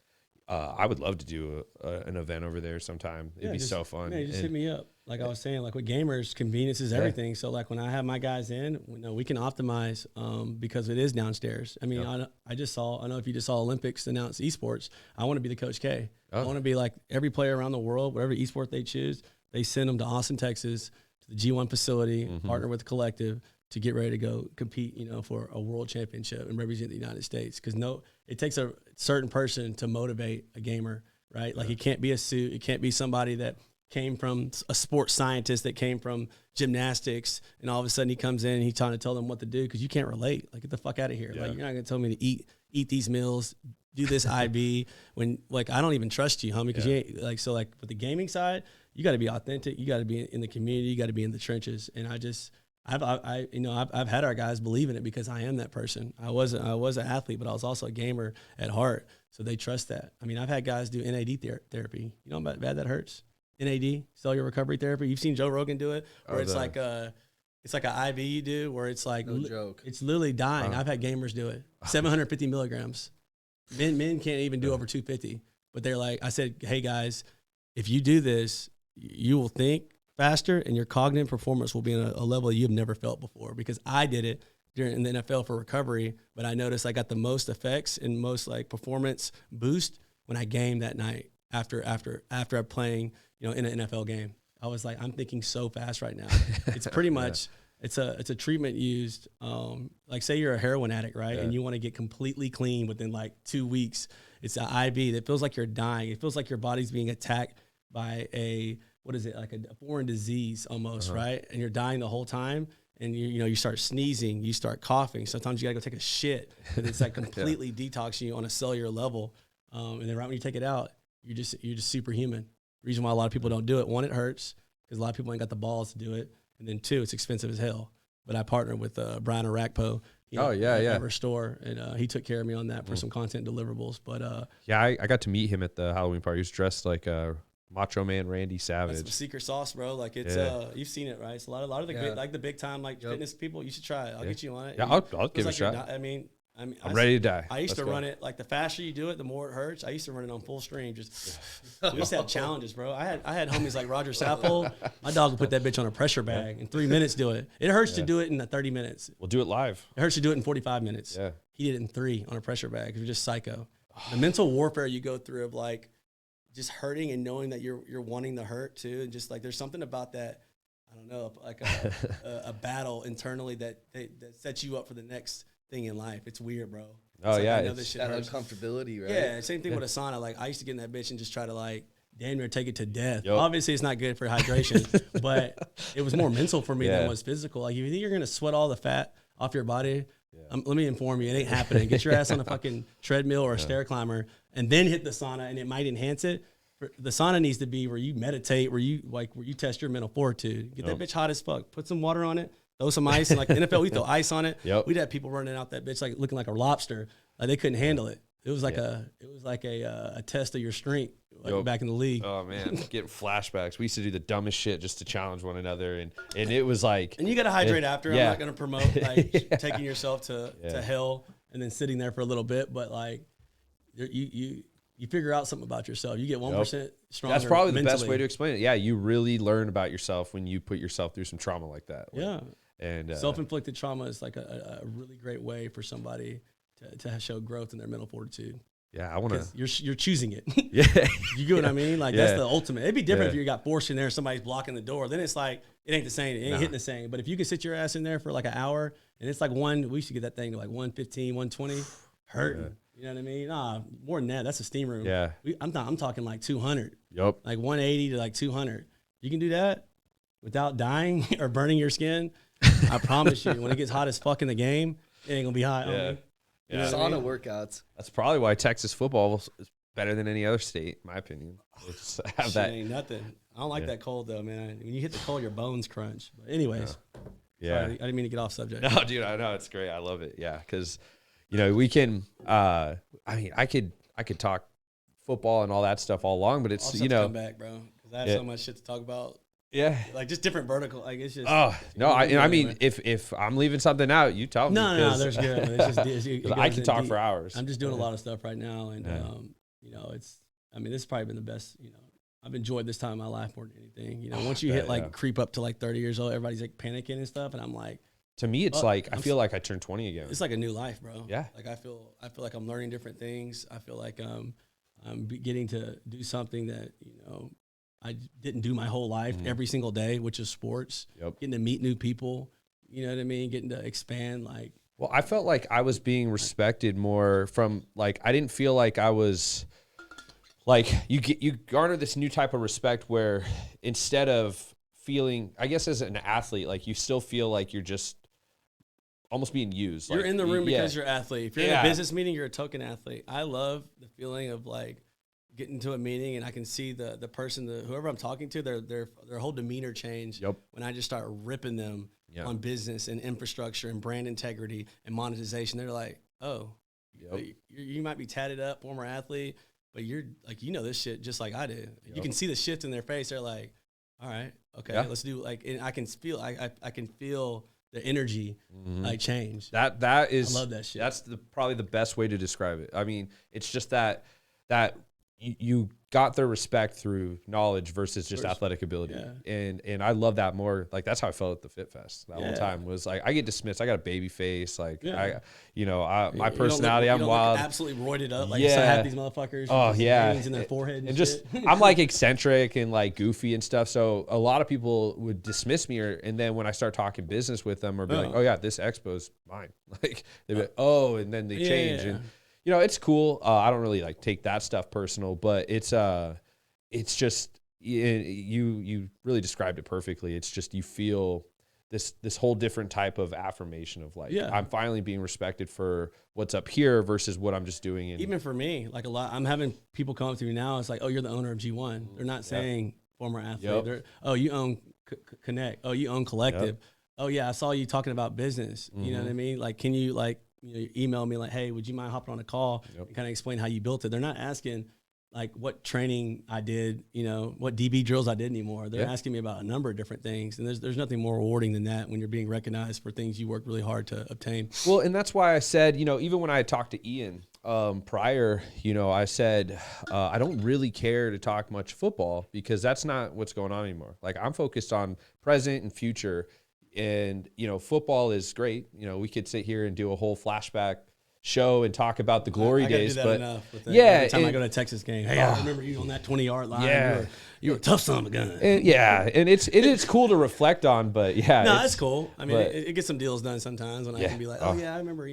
I would love to do an event over there sometime. It'd be so fun. Yeah, just hit me up. Like I was saying, like with gamers, convenience is everything. So like when I have my guys in, we can optimize because it is downstairs. I mean, I know if you just saw Olympics announce esports, I want to be the Coach K. I want to be like every player around the world, whatever esport they choose, they send them to Austin, Texas, to the G1 facility, partner with Kollective to get ready to go compete, for a world championship and represent the United States. Because it takes a certain person to motivate a gamer, right? Like it can't be a suit. It can't be somebody that came from a sports scientist that came from gymnastics, and all of a sudden he comes in and he's trying to tell them what to do because you can't relate. Like, get the fuck out of here. Like, you're not going to tell me to eat these meals, do this IV when, like, I don't even trust you, homie, because you ain't, like, so, like, with the gaming side, you got to be authentic. You got to be in the community. You got to be in the trenches. And I've had our guys believe in it because I am that person. I was an athlete, but I was also a gamer at heart. So they trust that. I mean, I've had guys do NAD therapy. You know how bad that hurts? NAD, cellular recovery therapy. You've seen Joe Rogan do it, where it's like an IV you do, where it's like no joke. It's literally dying. I've had gamers do it, 750 milligrams. Men can't even do over 250. But they're like, I said, hey guys, if you do this, you will think faster, and your cognitive performance will be on a level you've never felt before. Because I did it in the NFL for recovery, but I noticed I got the most effects and most like performance boost when I gamed that night after playing, in an NFL game. I was like, I'm thinking so fast right now. It's pretty much, it's a treatment used, like say you're a heroin addict, right? And you want to get completely clean within like 2 weeks. It's an IV that feels like you're dying. It feels like your body's being attacked by like a foreign disease almost, right? And you're dying the whole time. And you start sneezing, you start coughing. Sometimes you gotta go take a shit. And it's like completely detoxing you on a cellular level. And then right when you take it out, you're just superhuman. Reason why a lot of people don't do it: one, it hurts because a lot of people ain't got the balls to do it, and then two, it's expensive as hell. But I partnered with Brian Arakpo, at Restore, and he took care of me on that for some content deliverables. But I got to meet him at the Halloween party. He was dressed like Macho Man Randy Savage. That's the secret sauce, bro. Like it's you've seen it, right? It's a lot of the big time fitness people. You should try it. I'll get you on it. Yeah, I'll give it a shot. I'm ready to die. I used to run it, like the faster you do it, the more it hurts. I used to run it on full stream. We used to have challenges, bro. I had homies like Roger Saffold. My dog would put that bitch on a pressure bag in 3 minutes, do it. It hurts to do it in 30 minutes. We'll do it live. It hurts to do it in 45 minutes. Yeah. He did it in 3 on a pressure bag. You're just psycho. The mental warfare you go through of like just hurting and knowing that you're wanting the hurt too. And just like, there's something about that, I don't know, like a battle internally that sets you up for the next thing in life. It's weird, bro. I know this shit that uncomfortability, right? Yeah, same thing with a sauna. Like I used to get in that bitch and just try to like damn near take it to death. Yep. Obviously, it's not good for hydration, but it was more mental for me than it was physical. Like if you think you're gonna sweat all the fat off your body, let me inform you, it ain't happening. Get your ass on a fucking treadmill or a stair climber, and then hit the sauna, and it might enhance it. The sauna needs to be where you meditate, where you test your mental fortitude. Get that bitch hot as fuck. Put some water on it. Throw some ice, and like the NFL, we throw ice on it. We'd have people running out that bitch like looking like a lobster. Like they couldn't handle it. It was like a test of your strength, like back in the league. Oh man, getting flashbacks. We used to do the dumbest shit just to challenge one another, and it was like. And you got to hydrate after. I'm not gonna promote like taking yourself to hell and then sitting there for a little bit, but like you figure out something about yourself. You get 1% stronger. That's probably the mentally. best way to explain it. Yeah, you really learn about yourself when you put yourself through some trauma like that. Yeah. And self-inflicted trauma is like a really great way for somebody to show growth in their mental fortitude. Yeah, I want to. You're choosing it. Yeah, you get what I mean? Like that's the ultimate. It'd be different if you got forced in there, somebody's blocking the door. Then it's like it ain't the same. It ain't hitting the same. But if you can sit your ass in there for like an hour, and it's like we should get that thing to like 115, 120, hurting. Yeah. You know what I mean? Nah, more than that. That's a steam room. Yeah, I'm talking like 200. Yep. Like 180 to like 200. You can do that without dying or burning your skin. I promise you, when it gets hot as fuck in the game, it ain't gonna be hot. Yeah. You know Sauna workouts. That's probably why Texas football is better than any other state, in my opinion. It's have that. Ain't nothing. I don't like that cold though, man. When you hit the cold, your bones crunch. But anyways, yeah. Sorry, I didn't mean to get off subject. No, dude, I know it's great. I love it. Yeah, because we can. I mean, I could talk football and all that stuff all along, but it's come back, bro, because I have so much shit to talk about. Yeah, like just different vertical. Like it's just. Oh no, I mean, if I'm leaving something out, you tell me. No, there's good. It's just I can talk for hours. I'm just doing a lot of stuff right now, and it's. I mean, this has probably been the best. I've enjoyed this time in my life more than anything. Once you hit creep up to like 30 years old, everybody's like panicking and stuff, and I'm like. To me, it's like I feel like I turned 20 again. It's like a new life, bro. Yeah. Like I feel like I'm learning different things. I feel like I'm getting to do something that I didn't do my whole life every single day, which is sports. Yep. Getting to meet new people, you know what I mean? Getting to expand, like. Well, I felt like I was being respected more from like I didn't feel like I was like you garner this new type of respect where instead of feeling, I guess as an athlete, like you still feel like you're just almost being used. You're like, in the room because you're an athlete. If you're in a business meeting, you're a token athlete. I love the feeling of like getting to a meeting and I can see the person, whoever I'm talking to, their whole demeanor change when I just start ripping them on business and infrastructure and brand integrity and monetization. They're like, oh, you might be tatted up, former athlete, but you're like, this shit just like I did. You can see the shift in their face. They're like, all right, okay, let's do and I can feel, I can feel the energy like change. That is, I love that shit. That's probably the best way to describe it. I mean, it's just that you got their respect through knowledge versus just athletic ability. Yeah. And I love that more. Like that's how I felt at the Fit Fest that whole time was like, I get dismissed. I got a baby face. Like my personality, I'm wild. Absolutely roided up. Like half these motherfuckers. Oh yeah. In their forehead and just, I'm like eccentric and like goofy and stuff. So a lot of people would dismiss me and then when I start talking business with them or be like, oh yeah, this expo's mine. Like they'd be like, oh, and then they change. And it's cool. I don't really like take that stuff personal, but it's just you really described it perfectly. It's just you feel this whole different type of affirmation of like I'm finally being respected for what's up here versus what I'm just doing. Even for me, like a lot, I'm having people come up to me now. It's like, oh, you're the owner of G1. They're not saying former athlete. They're, oh, you own Konect. Oh, you own Kollective. Oh yeah, I saw you talking about business. You know what I mean? Like, can you like. Email me like, hey, would you mind hopping on a call and kind of explain how you built it? They're not asking like what training I did, what DB drills I did anymore. They're asking me about a number of different things. And there's nothing more rewarding than that when you're being recognized for things you worked really hard to obtain. Well, and that's why I said, even when I talked to Ian prior, I said, I don't really care to talk much football because that's not what's going on anymore. Like I'm focused on present and future. And, football is great. We could sit here and do a whole flashback show and talk about the glory days. Do that but enough with every time I go to a Texas game, hey, I remember you on that 20-yard line. Yeah. You were a tough son of a gun. And, and it is cool to reflect on, but No, it's cool. I mean, it gets some deals done sometimes when I can be like, I remember,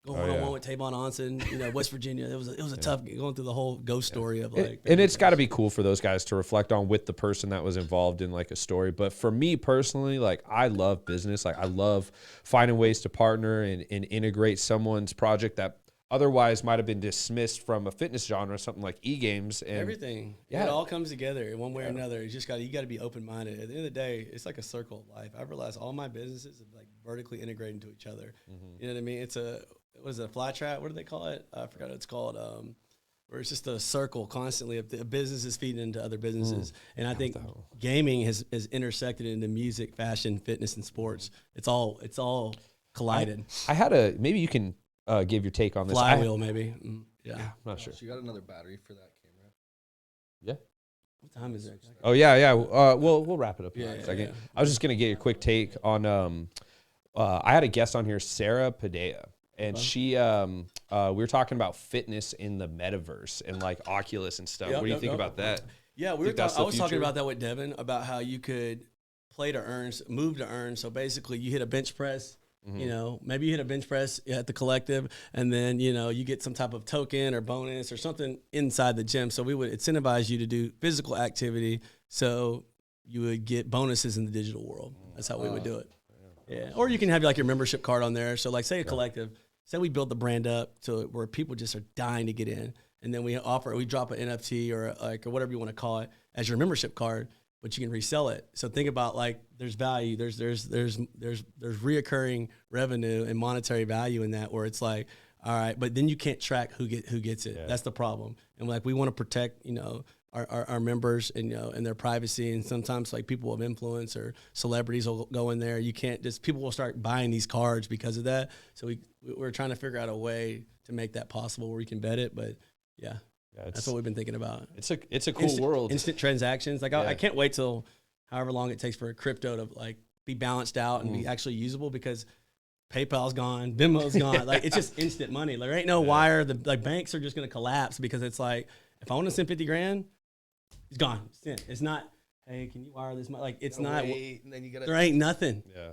going one-on-one with Tavon Onson, West Virginia. It was a tough going through the whole ghost story of like. And it's got to be cool for those guys to reflect on with the person that was involved in like a story. But for me personally, like I love business. Like I love finding ways to partner and integrate someone's project that otherwise might have been dismissed from a fitness genre, something like e-games and everything. It all comes together in one way or another. You got to be open-minded. At the end of the day, it's like a circle of life. I've realized all my businesses are like vertically integrated into each other. You know what I mean? It's what is it, a fly trap? What do they call it? I forgot what it's called. Where it's just a circle constantly of the businesses feeding into other businesses. And I think gaming has intersected into music, fashion, fitness, and sports. It's all collided. I had maybe you can give your take on this. Flywheel, maybe. Yeah. I'm not sure. So you got another battery for that camera? Yeah. What time is it? Oh yeah. We'll wrap it up in Yeah, a second. yeah. I was just gonna get your quick take on. I had a guest on here, Sarah Padilla, and she we were talking about fitness in the metaverse and like Oculus and stuff. Yep, what do you yep, think yep. about that? Yeah, I was talking about that with Devin about how you could play to earn, move to earn. So basically, you hit a bench press. You know, maybe you hit a bench press at the Kollective, and then you get some type of token or bonus or something inside the gym. So we would incentivize you to do physical activity, so you would get bonuses in the digital world. That's how we would do it. Yeah, or you can have like your membership card on there. So like, say a Kollective, say we build the brand up to where people just are dying to get in, and then we drop an NFT or whatever you want to call it as your membership card. But you can resell it. So think about like there's value, there's reoccurring revenue and monetary value in that, where it's like, all right, but then you can't track who gets it. Yeah. That's the problem. And like we want to protect, our members and and their privacy. And sometimes like people of influence or celebrities will go in there. You can't just people will start buying these cards because of that. So we're trying to figure out a way to make that possible where we can bet it. But yeah. That's what we've been thinking about. It's a cool world. Instant transactions. Like I can't wait till however long it takes for a crypto to like be balanced out and be actually usable, because PayPal's gone, Venmo's gone. Like it's just instant money. Like there ain't no wire. The like banks are just gonna collapse, because it's like if I want to send 50 grand, it's gone. It's not. Hey, can you wire this money? Like it's not. Wait, and then you gotta, there ain't nothing. Yeah.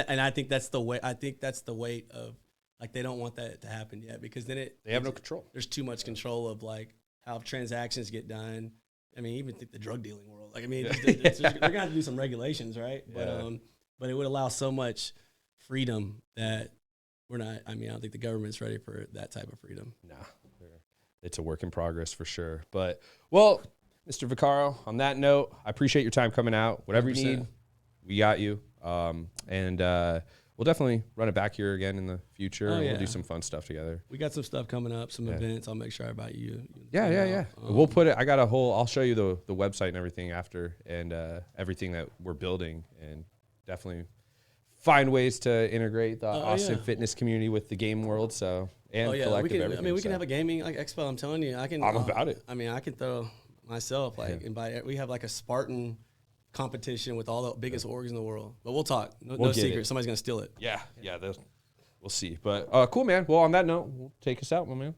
And I think that's the way. I think that's the weight of. Like they don't want that to happen yet, because then they have no control. There's too much control of like how transactions get done. I mean, even the drug dealing world. Like I mean, they're gonna have to do some regulations, right? Yeah. But it would allow so much freedom that we're not. I mean, I don't think the government's ready for that type of freedom. Nah, it's a work in progress for sure. But well, Mr. Vaccaro, on that note, I appreciate your time coming out. Whatever 100%. You need, we got you. We'll definitely run it back here again in the future. Oh, yeah. We'll do some fun stuff together. We got some stuff coming up, some events. I'll make sure I invite you. Yeah. We'll put it. I got a whole. I'll show you the website and everything after, and everything that we're building, and definitely find ways to integrate the Austin fitness community with the game world. So Kollective. Everything. We can have a gaming expo. I'm telling you, I'm about it. I mean, I can throw myself invite. We have like a Spartan competition with all the biggest orgs in the world, but we'll talk. No secret. Somebody's gonna steal it. Yeah. We'll see. But cool, man. Well, on that note, we'll take us out, my man.